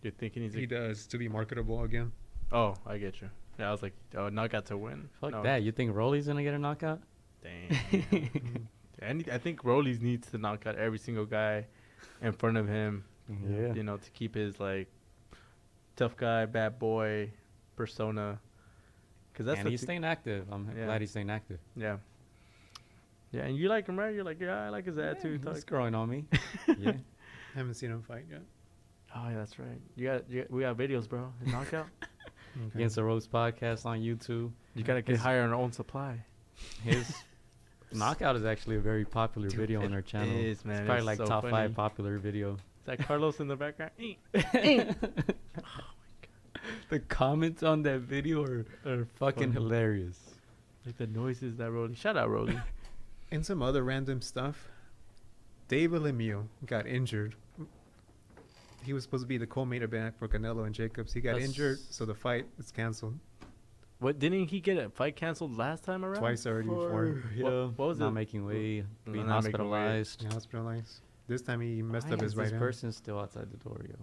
you're thinking he's. He does to be marketable again. Oh, I get you. Yeah, I was like, oh, knockout to win. Fuck No. that. You think Rolly's gonna get a knockout? Damn. I think Rollies needs to knock out every single guy in front of him. Yeah. You know, to keep his like tough guy, bad boy persona. Because that's And he's staying active. I'm Yeah. glad he's staying active. yeah. Yeah, and you like him, right? You're like, yeah, I like his attitude. He's Talk. growing on me. Yeah. Haven't seen him fight yet. Oh, yeah, that's right. We got videos, bro. His knockout. Okay. Against the Ropes podcast on YouTube. You gotta get higher on our own supply. His knockout is actually a very popular Dude, video on it our channel. is, man. It's probably It's like so top funny. 5 popular video. Is that Carlos in the background? The comments on that video are fucking Funny. hilarious. Like the noises that Rolly. Shout out Rolly. And some other random stuff. David Lemieux got injured. He was supposed to be the co-main event for Canelo and Jacobs. He got That's- injured, so the fight is canceled What didn't he get a fight canceled last time around? twice already before. What was Not it? making weight, being Not making weight. hospitalized. He hospitalized. This time he messed Why up his is right this hand. person still outside the door, yo?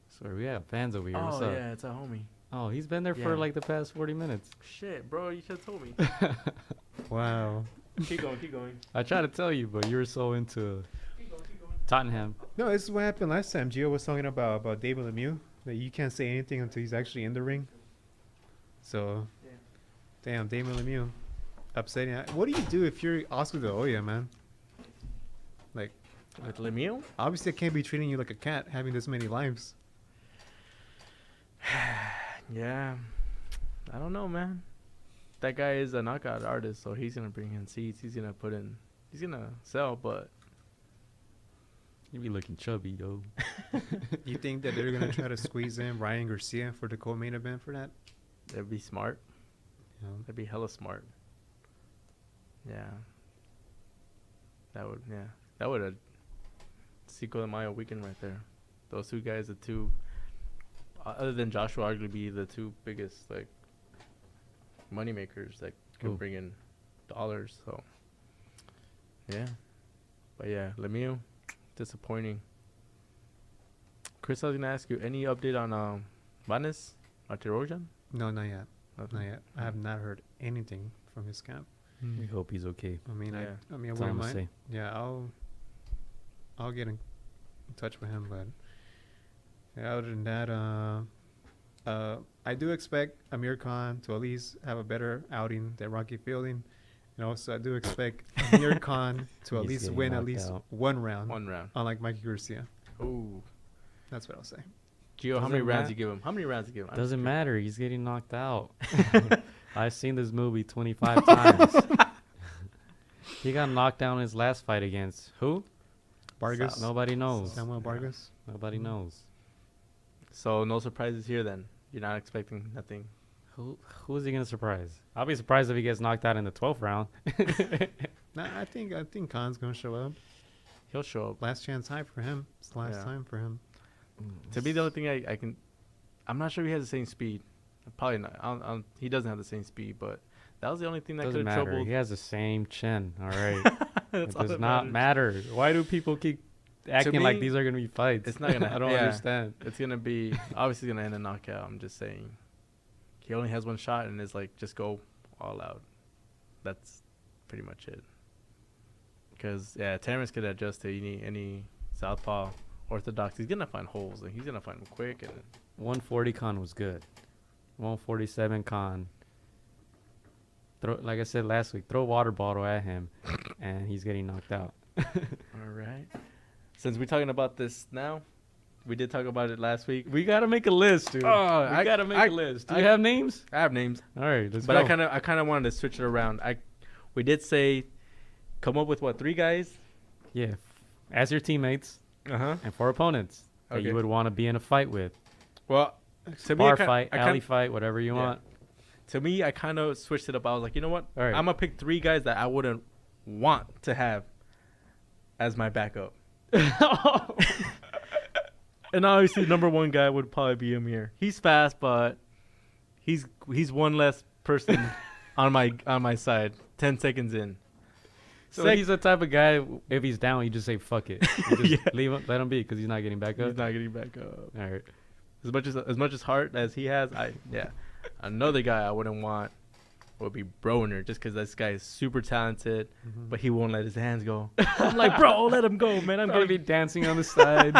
Sorry, we have fans over here. What's Oh up? yeah, it's a homie. Oh, he's been there Yeah. for like the past 40 minutes. Shit, bro, you should have told me. Wow. keep going. I tried to tell you, but you were so into Tottenham. No, this is what happened last time. Gio was talking about David Lemieux, that you can't say anything until he's actually in the ring. So, Yeah. damn, David Lemieux, upsetting. What do you do if you're Oscar De La Hoya, man? Like, With Lemieux? obviously, I can't be treating you like a cat having this many lives. Yeah. I don't know, man. That guy is a knockout artist, so he's gonna bring in seats. He's gonna sell, but You be looking chubby, though. You think that they're gonna try to squeeze in Ryan Garcia for the co-main event for that? that'd be smart. You know, That'd be hella smart. Yeah. That would, yeah. That would have Cinco de Mayo weekend right there. Those two guys, the two, other than Joshua, arguably the two biggest like money makers that can bring in dollars. So yeah, but yeah, Lemieux, disappointing. Chris, I was gonna ask you, any update on Vanes Martirosyan? No, not yet. Nothing? Not yet. I have not heard anything from his camp. We hope he's okay. I mean, Yeah. I That's all wouldn't I'm gonna mind. say. Yeah, I'll get in touch with him, but yeah, other than that, I do expect Amir Khan to at least have a better outing than Rocky Fielding, and also I do expect Amir Khan to at He's least getting win at knocked least out. one round, One round. unlike Mikey Garcia. Ooh. That's what I'll say. Gio, how Doesn't many rounds mat- you give him? How many rounds you give him? I'm Doesn't just matter. He's getting knocked out. I've seen this movie 25 times. He got knocked down in his last fight against who? Vargas. Nobody knows. Samuel Vargas. Nobody knows. curious. So no surprises here then. You're not expecting nothing. Who is he gonna surprise? I'll be surprised if he gets knocked out in the 12th round. Nah, I think Khan's gonna show up. He'll show up. Last chance time for him. It's the last Yeah. time for him. To me, the only thing I can, I'm not sure he has the same speed. Probably not. He doesn't have the same speed, but that was the only thing that Doesn't could have matter. troubled. He has the same chin. All right. It That's all does that not matters. matter. Why do people keep acting like me, these are gonna be fights? It's not gonna. I don't yeah. understand. It's gonna be obviously gonna end in knockout. I'm just saying. He only has one shot, and it's like just go all out. That's pretty much it. Because yeah, Terrence could adjust to any southpaw orthodox. He's gonna find holes, and he's gonna find them quick. And 140 Khan was good. 147 Khan. Like I said last week, throw a water bottle at him, and he's getting knocked out. all right. Since we're talking about this now, we did talk about it last week. We gotta make a list, dude. Oh, we gotta make a list. Do you have names? I have names, All right, let's but go. I kind of wanted to switch it around. We did say come up with what, 3 guys? Yeah, as your teammates Uh-huh. and 4 opponents that Okay. you would want to be in a fight with. Well, to me, Bar fight, alley fight, whatever you Yeah. want. To me, I kind of switched it up. I was like, you know what? All right. I'm going to pick 3 guys that I wouldn't want to have as my backup. And obviously, number 1 guy would probably be Amir. He's fast, but he's one less person on my side. 10 seconds in. So he's the type of guy, if he's down, you just say, fuck it. You just Yeah. leave him, let him be, because he's not getting back up. He's not getting back up. All right. As much as heart as he has, another guy I wouldn't want would be Broner, just because this guy is super talented, but he won't let his hands go. I'm like, bro, let him go, man. I'm Probably gonna be dancing on the side.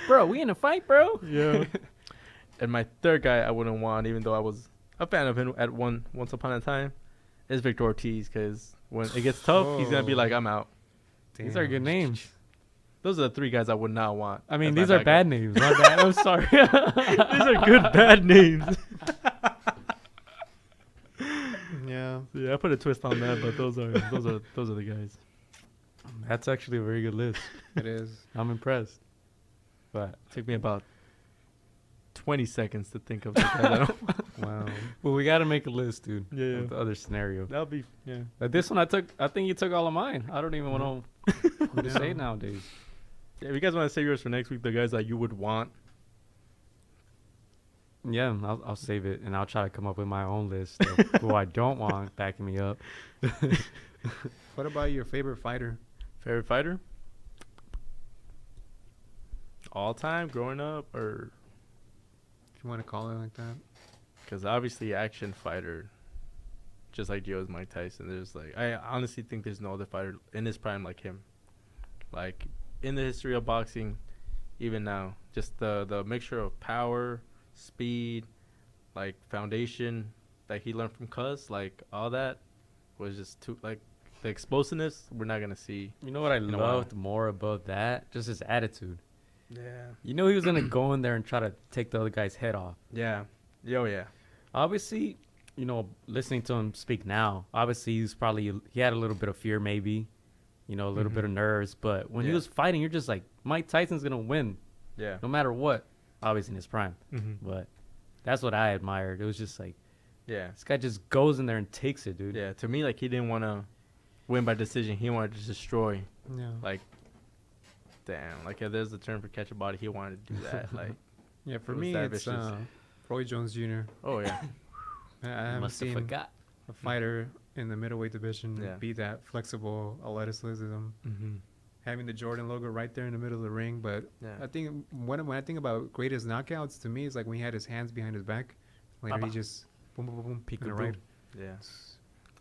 Bro, we in a fight, bro? Yeah. And my third guy I wouldn't want, even though I was a fan of him at once upon a time, is Victor Ortiz, because when it gets tough, he's gonna be like, I'm out. These are good names. Those are the 3 guys I would not want. I mean, as my these are backup. bad names. My bad. I'm sorry. These are good bad names. Yeah. Yeah, I put a twist on that, but those are the guys. That's actually a very good list. It is. I'm impressed. But It took me about 20 seconds to think of the guys I don't want. Wow. well, we got to make a list, dude. Yeah, yeah. Of the other scenario. That'll be But this one I think you took all of mine. I don't even want to who to say nowadays. Yeah, if you guys want to say yours for next week, the guys that you would want. Yeah, I'll save it, and I'll try to come up with my own list of who I don't want backing me up. What about your favorite fighter? Favorite fighter? All time, growing up, or If you want to call it like that. because obviously action fighter, just like Gio's Mike Tyson. There's like, I honestly think there's no other fighter in his prime like him. Like in the history of boxing, even now, just the mixture of power, speed, like foundation that he learned from Cuz, like all that was just too, like the explosiveness we're not gonna see. You know what I In a while. loved more above that? Just his attitude. Yeah. You know he was gonna go in there and try to take the other guy's head off. Yeah. Yo, yeah. Obviously, you know, listening to him speak now, obviously he had a little bit of fear, maybe, you know, a little bit of nerves. But when he Yeah. was fighting, you're just like, Mike Tyson's gonna win, Yeah. no matter what. Obviously in his prime, but that's what I admired. It was just like Yeah. this guy just goes in there and takes it, dude. Yeah. To me, like he didn't want to win by decision. He wanted to destroy Yeah. Like, damn. Like, if there's a term for catch a body, he wanted to do that. Like, Yeah, for it was me, that it's vicious. Roy Jones Jr. oh yeah, I haven't Must have seen forgot. a fighter in the middleweight division Yeah. be that flexible, athleticism, mm-hmm. having the Jordan logo right there in the middle of the ring. But Yeah. I think when I think about greatest knockouts, to me, it's like when he had his hands behind his back. Later, Papa. he just boom, boom, boom, boom, peek Peekaboo. right. Yeah.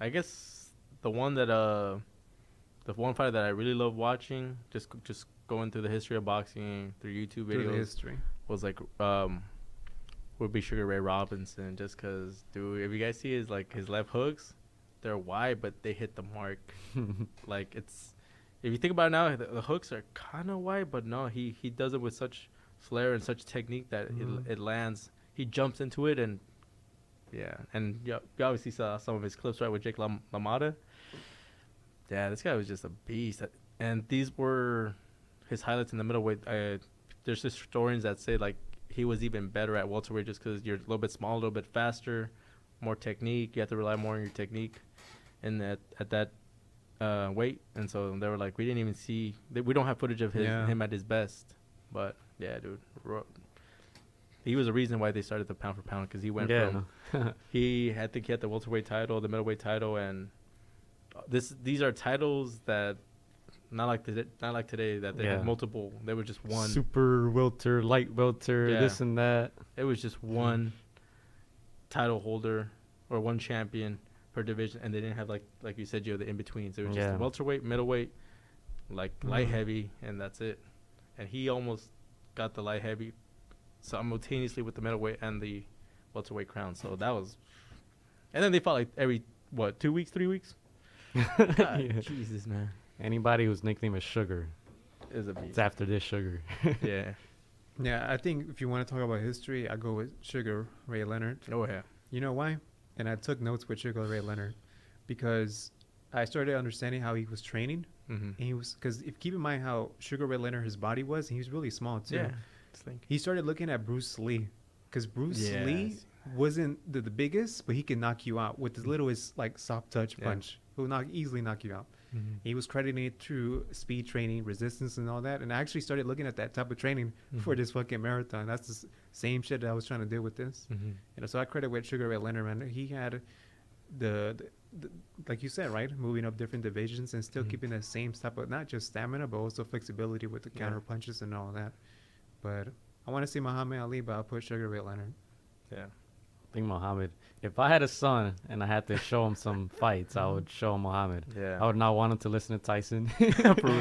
I guess the one fight that I really love watching, just going through the history of boxing through YouTube Through the videos, history. was like would be Sugar Ray Robinson, just because, dude, if you guys see his left hooks, they're wide but they hit the mark. Like, it's, if you think about it now, the hooks are kind of wide, but no, he does it with such flair and such technique that it lands. He jumps into it, and yeah, and you obviously saw some of his clips, right, with Jake LaMotta. Yeah, this guy was just a beast. And these were his highlights in the middleweight. There's historians that say, like, he was even better at welterweight just because you're a little bit smaller, a little bit faster, more technique. You have to rely more on your technique and at that weight. And so they were like, we didn't even see, we don't have footage of him at his best. But, yeah, dude, he was a reason why they started the pound for pound, because he went from, I think he had the welterweight title, the middleweight title, and these are titles that, not like today that they had multiple. They were just one. Super welter, light welter, this and that. It was just one title holder or one champion per division, and they didn't have, like you said, Joe, the in-betweens. It was just welterweight, middleweight, light heavy, and that's it. And he almost got the light heavy simultaneously with the middleweight and the welterweight crown. So that was, and then they fought like every 2 weeks, 3 weeks. God, Jesus, man. Anybody whose nickname is Sugar is a beast. It's after this Sugar. Yeah. Yeah, I think if you want to talk about history, I go with Sugar Ray Leonard. Oh, yeah. You know why? And I took notes with Sugar Ray Leonard because I started understanding how he was training. Mm-hmm. And he was, because if keep in mind how Sugar Ray Leonard, his body was, he was really small too. Yeah. He started looking at Bruce Lee, because Bruce Lee wasn't the biggest, but he can knock you out with his littlest soft touch punch. He'll easily knock you out. Mm-hmm. He was crediting it through speed training, resistance, and all that. And I actually started looking at that type of training for this fucking marathon. That's the same shit that I was trying to do with this. Mm-hmm. So I credit with Sugar Ray Leonard, man. He had the like you said, right, moving up different divisions and still keeping the same type of, not just stamina, but also flexibility with the counter punches and all that. But I want to see Muhammad Ali, but I'll put Sugar Ray Leonard. Yeah. I think Muhammad, if I had a son and I had to show him some fights, I would show him Muhammad. Yeah. I would not want him to listen to Tyson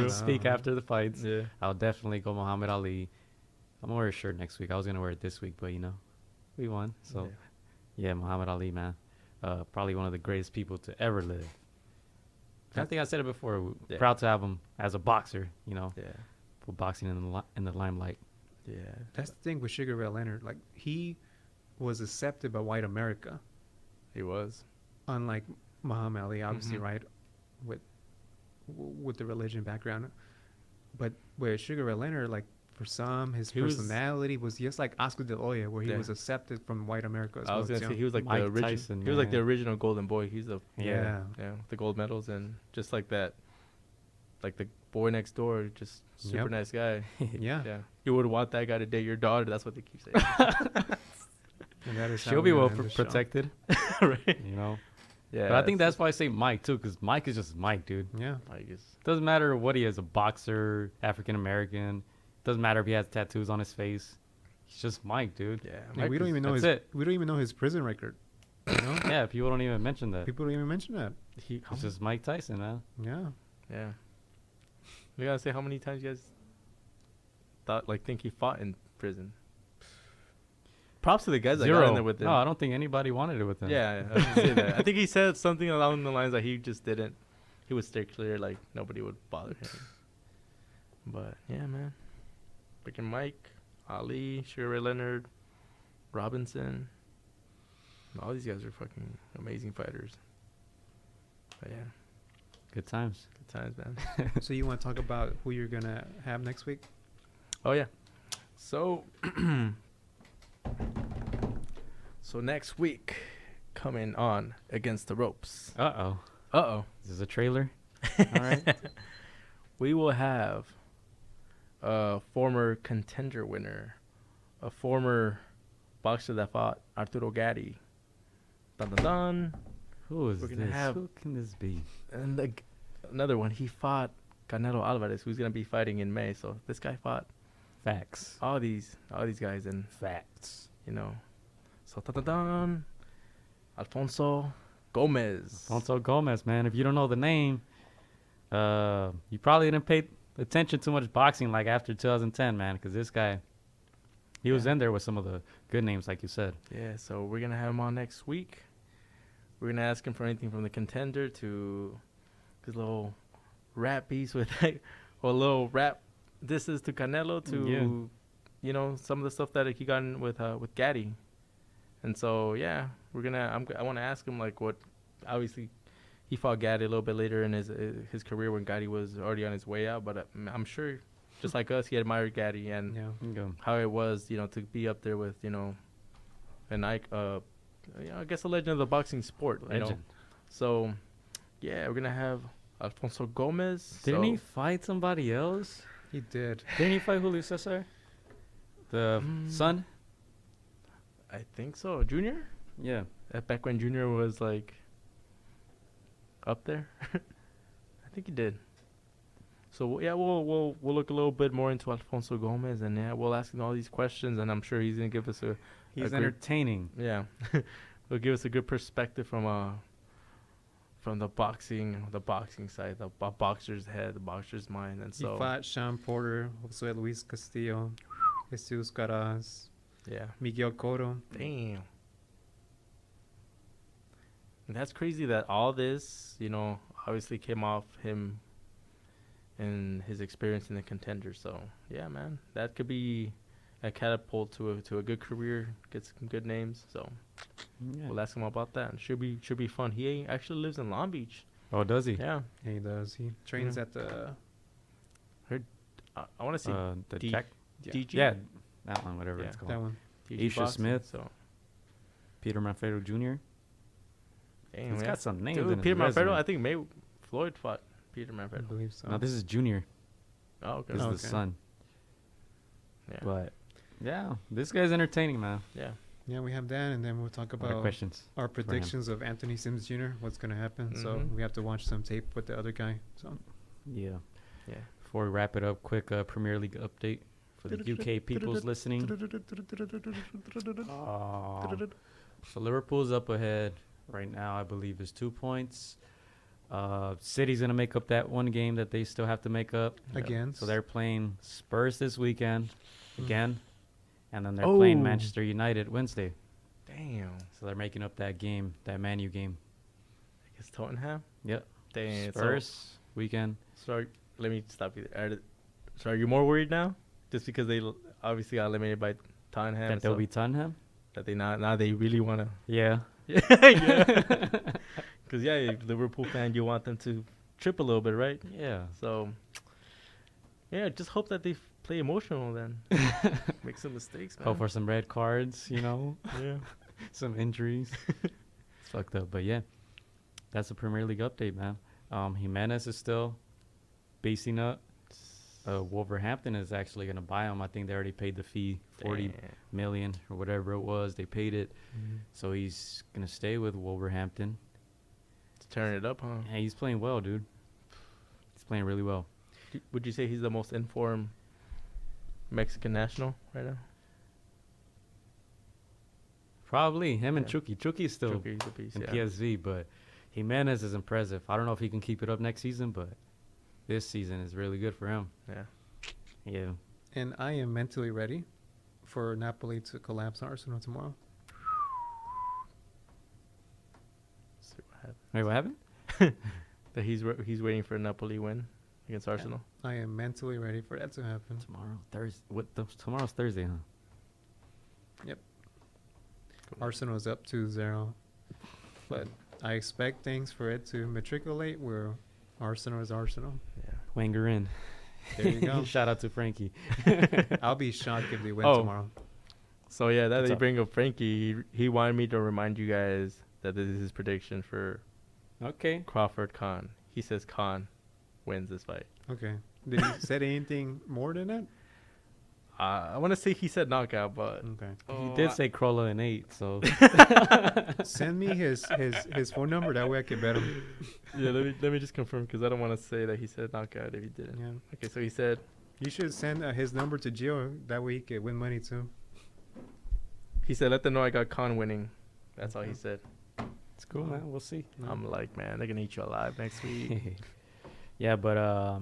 speak after the fights. Yeah. I would definitely go Muhammad Ali. I'm going to wear a shirt next week. I was going to wear it this week, but, we won. So, yeah, Muhammad Ali, man. Probably one of the greatest people to ever live. I think I said it before. Proud to have him as a boxer, for boxing in the limelight. Yeah. That's the thing with Sugar Ray Leonard. Like, he was accepted by white America. He was. Unlike Muhammad Ali, obviously, right? With the religion background. But with Sugar Ray Leonard, for some, his personality was just like Oscar De La Hoya, where he was accepted from white America as well. I was going to say, he was like Mike the original. Tyson, he was like the original golden boy. He's the the gold medals, and just like that, like the boy next door, just super nice guy. Yeah. You would want that guy to date your daughter. That's what they keep saying. She'll be well protected, right? Yeah. But I think that's why I say Mike too, because Mike is just Mike, dude. Yeah. Mike is. Doesn't matter what he is, a boxer, African American. Doesn't matter if he has tattoos on his face. He's just Mike, dude. Yeah. We don't even know we don't even know his prison record. Yeah. People don't even mention that. People don't even mention that. He's just Mike Tyson, man. Yeah. Yeah. We gotta say how many times you guys think he fought in prison. Props to the guys that got in there with him. No, I don't think anybody wanted it with him. Yeah, I was gonna say that. I think he said something along the lines that he just didn't. He would stay clear, like nobody would bother him. But yeah, man. Freaking Mike, Ali, Sugar Ray Leonard, Robinson. All these guys are fucking amazing fighters. But yeah. Good times. Good times, man. So you want to talk about who you're going to have next week? Oh, yeah. So, next week, coming on Against the Ropes. Uh-oh. Uh-oh. Is this a trailer? All right. we will have a former contender winner, a former boxer that fought Arturo Gatti. Dun dun dun. Who is We're gonna this? have- Who can this be? And another one, he fought Canelo Alvarez, who's gonna be fighting in May. So this guy fought Facts. all these guys, and Facts. you know. So dun dun dun. Alfonso Gomez. Alfonso Gomez, man. If you don't know the name, you probably didn't pay attention too much boxing like after 2010, man, because this guy, he was in there with some of the good names, like you said. Yeah, so we're gonna have him on next week. We're gonna ask him for anything from the contender to his little rap piece with like, or a little rap. This is to Canelo to, you know, some of the stuff that he got in with Gatti. And so yeah, I want to ask him like what. Obviously, he fought Gatti a little bit later in his career when Gatti was already on his way out. But I'm sure, just like us, he admired Gatti and how it was, you know, to be up there with, you know, an icon. You know, I guess a legend of the boxing sport. You know? So yeah, we're gonna have Alfonso Gomez. Didn't he fight somebody else? He did. Didn't he fight Julio Cesar? The son? I think so. Junior? Yeah. Back when Junior was like up there. I think he did. So yeah, we'll look a little bit more into Alfonso Gomez, and yeah, we'll ask him all these questions, and I'm sure he's gonna give us He's great- entertaining. Yeah, he'll give us a good perspective from the boxing side, the boxer's head, the boxer's mind, and He so fought Sean Porter, Jose Luis Castillo, Jesus Caraz, yeah, Miguel Cotto. damn. And that's crazy that all this, you know, obviously came off him and his experience in the contender. So yeah, man, that could be a catapult to a good career, get some good names. So Yeah. we'll ask him about that. And should be fun. He actually lives in Long Beach. Oh, does he? Yeah, Yeah, he does. He trains Yeah. at the I want to see The D- Jack? DG. Yeah. That one, whatever Yeah. it's called. that one. DG Isha boxing, Smith. So Peter Manfredo Jr. damn, He's man. got some names Dude, in his Peter Manfredo. resume. I think Floyd fought Peter I Manfredo. believe so. No, this is Junior. Oh, okay. This is Okay. the son. Yeah. But yeah, this guy's entertaining, man. Yeah. Yeah, we have that, and then we'll talk What are about questions? our predictions of Anthony Sims Jr. What's gonna happen? So Mhm. we have to watch some tape with the other guy. So Yeah. Yeah. Before we wrap it up, quick Premier League update for the UK peoples listening. So Liverpool's up ahead right now. I believe is 2 points. City's gonna make up that one game that they still have to make up. Again. So they're playing Spurs this weekend again, and then they're playing Oh. Manchester United Wednesday. Damn. So they're making up that game, that Man U game. I guess Tottenham. Yep. Damn. Spurs weekend. So let me stop you there. So are you more worried now, just because they obviously got eliminated by Tottenham? That they'll be Tottenham. that they now they really want to. Yeah. Yeah. Because yeah, if Liverpool fan, you want them to trip a little bit, right? Yeah. So yeah, just hope that they play emotional then. Make some mistakes, man. Hope for some red cards, you know, Yeah. some injuries. It's fucked up, but yeah, that's the Premier League update, man. Jimenez is still beasting up. Wolverhampton is actually going to buy him. I think they already paid the fee, 40 Damn. million or whatever it was. They paid it, so he's going to stay with Wolverhampton. Turn it up, huh? Hey, he's playing well, dude. He's playing really well. Would you say he's the most informed Mexican national right now? Probably him and Yeah. Chucky. Chucky's still Chucky's a beast, in yeah. PSV, but Jimenez is impressive. I don't know if he can keep it up next season, but this season is really good for him. Yeah. Yeah. And I am mentally ready for Napoli to collapse Arsenal tomorrow. See what happens. Wait, what happened? That he's waiting for a Napoli win against Arsenal. I am mentally ready for that to happen. Tomorrow, Thursday. Tomorrow's Thursday, huh? Arsenal is up 2-0. But I expect things for it to matriculate where Arsenal is Arsenal. Yeah. Wenger in. There you go. Shout out to Frankie. I'll be shocked if they win Oh. tomorrow. So yeah, that What's they up? bring up Frankie. He wanted me to remind you guys that this is his prediction for Okay. Crawford Khan. He says Khan wins this fight. Okay. Did he say anything more than that? I want to say he said knockout, but Okay. He did say Crolla in 8, so Send me his phone number. That way I can bet him. yeah. Let me just confirm because I don't want to say that he said knockout if he didn't. Yeah. Okay, so he said You should send his number to Gio. That way he can win money too. let them know I got Con winning. That's all he said. it's cool, man. We'll see. I'm like, man, they're gonna eat you alive next week. Yeah, but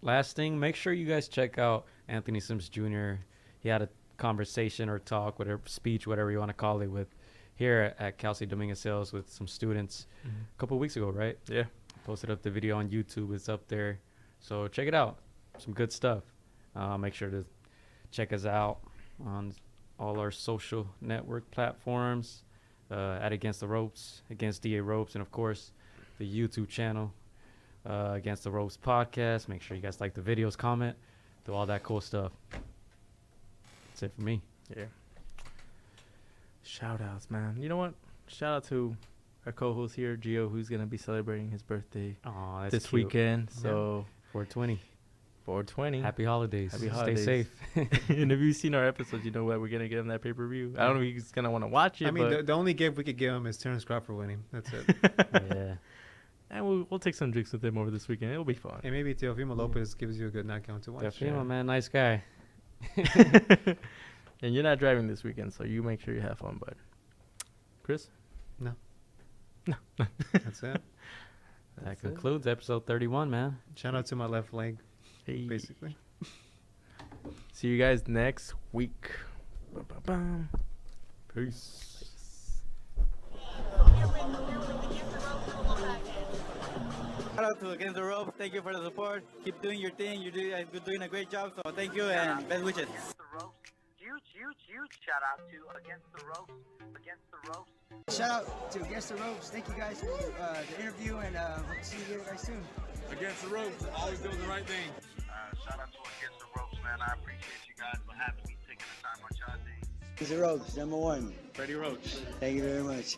last thing, make sure you guys check out Anthony Sims Jr. He had a conversation or talk, whatever, speech, whatever you want to call it, with here at Kelsey Dominguez Sales with some students a couple of weeks ago, right? Yeah. Posted up the video on YouTube. It's up there. So check it out. Some good stuff. Make sure to check us out on all our social network platforms, at Against the Ropes, Against DA Ropes, and of course the YouTube channel, Against the Ropes podcast. Make sure you guys like the videos, comment, do all that cool stuff. That's it for me. Yeah. Shout outs, man. You know what? Shout out to our co-host here, Gio, who's gonna be celebrating his birthday Oh, that's this cute. weekend. So 420. 420. Happy holidays. Happy holidays. Stay safe. And if you've seen our episodes, you know what we're gonna get in that pay-per-view. I don't know if he's gonna want to watch it. I mean, but the only gift we could give him is Terrence Crawford winning. That's it. Yeah. and we'll take some drinks with him over this weekend. It'll be fun. And maybe Teofimo Lopez gives you a good knockout to watch. Definitely, man. Nice guy. And you're not driving this weekend, so you make sure you have fun, bud. Chris? No. No. That's it. That concludes episode 31, man. Shout out to my left leg, Hey. basically. See you guys next week. Ba-ba-bum. Peace. Shout out to Against the Ropes. Thank you for the support. Keep doing your thing. You're doing a great job. So thank you and best wishes. Against the Ropes. Huge shout out to Against the Ropes. Against the Ropes. Shout out to Against the Ropes. Thank you guys for the interview, and hope to see you guys soon. Against the Ropes, always doing the right thing. Shout out to Against the Ropes, man. I appreciate you guys for having me, taking the time on y'all day. Against the Ropes, #1. Freddie Roach. Thank you very much.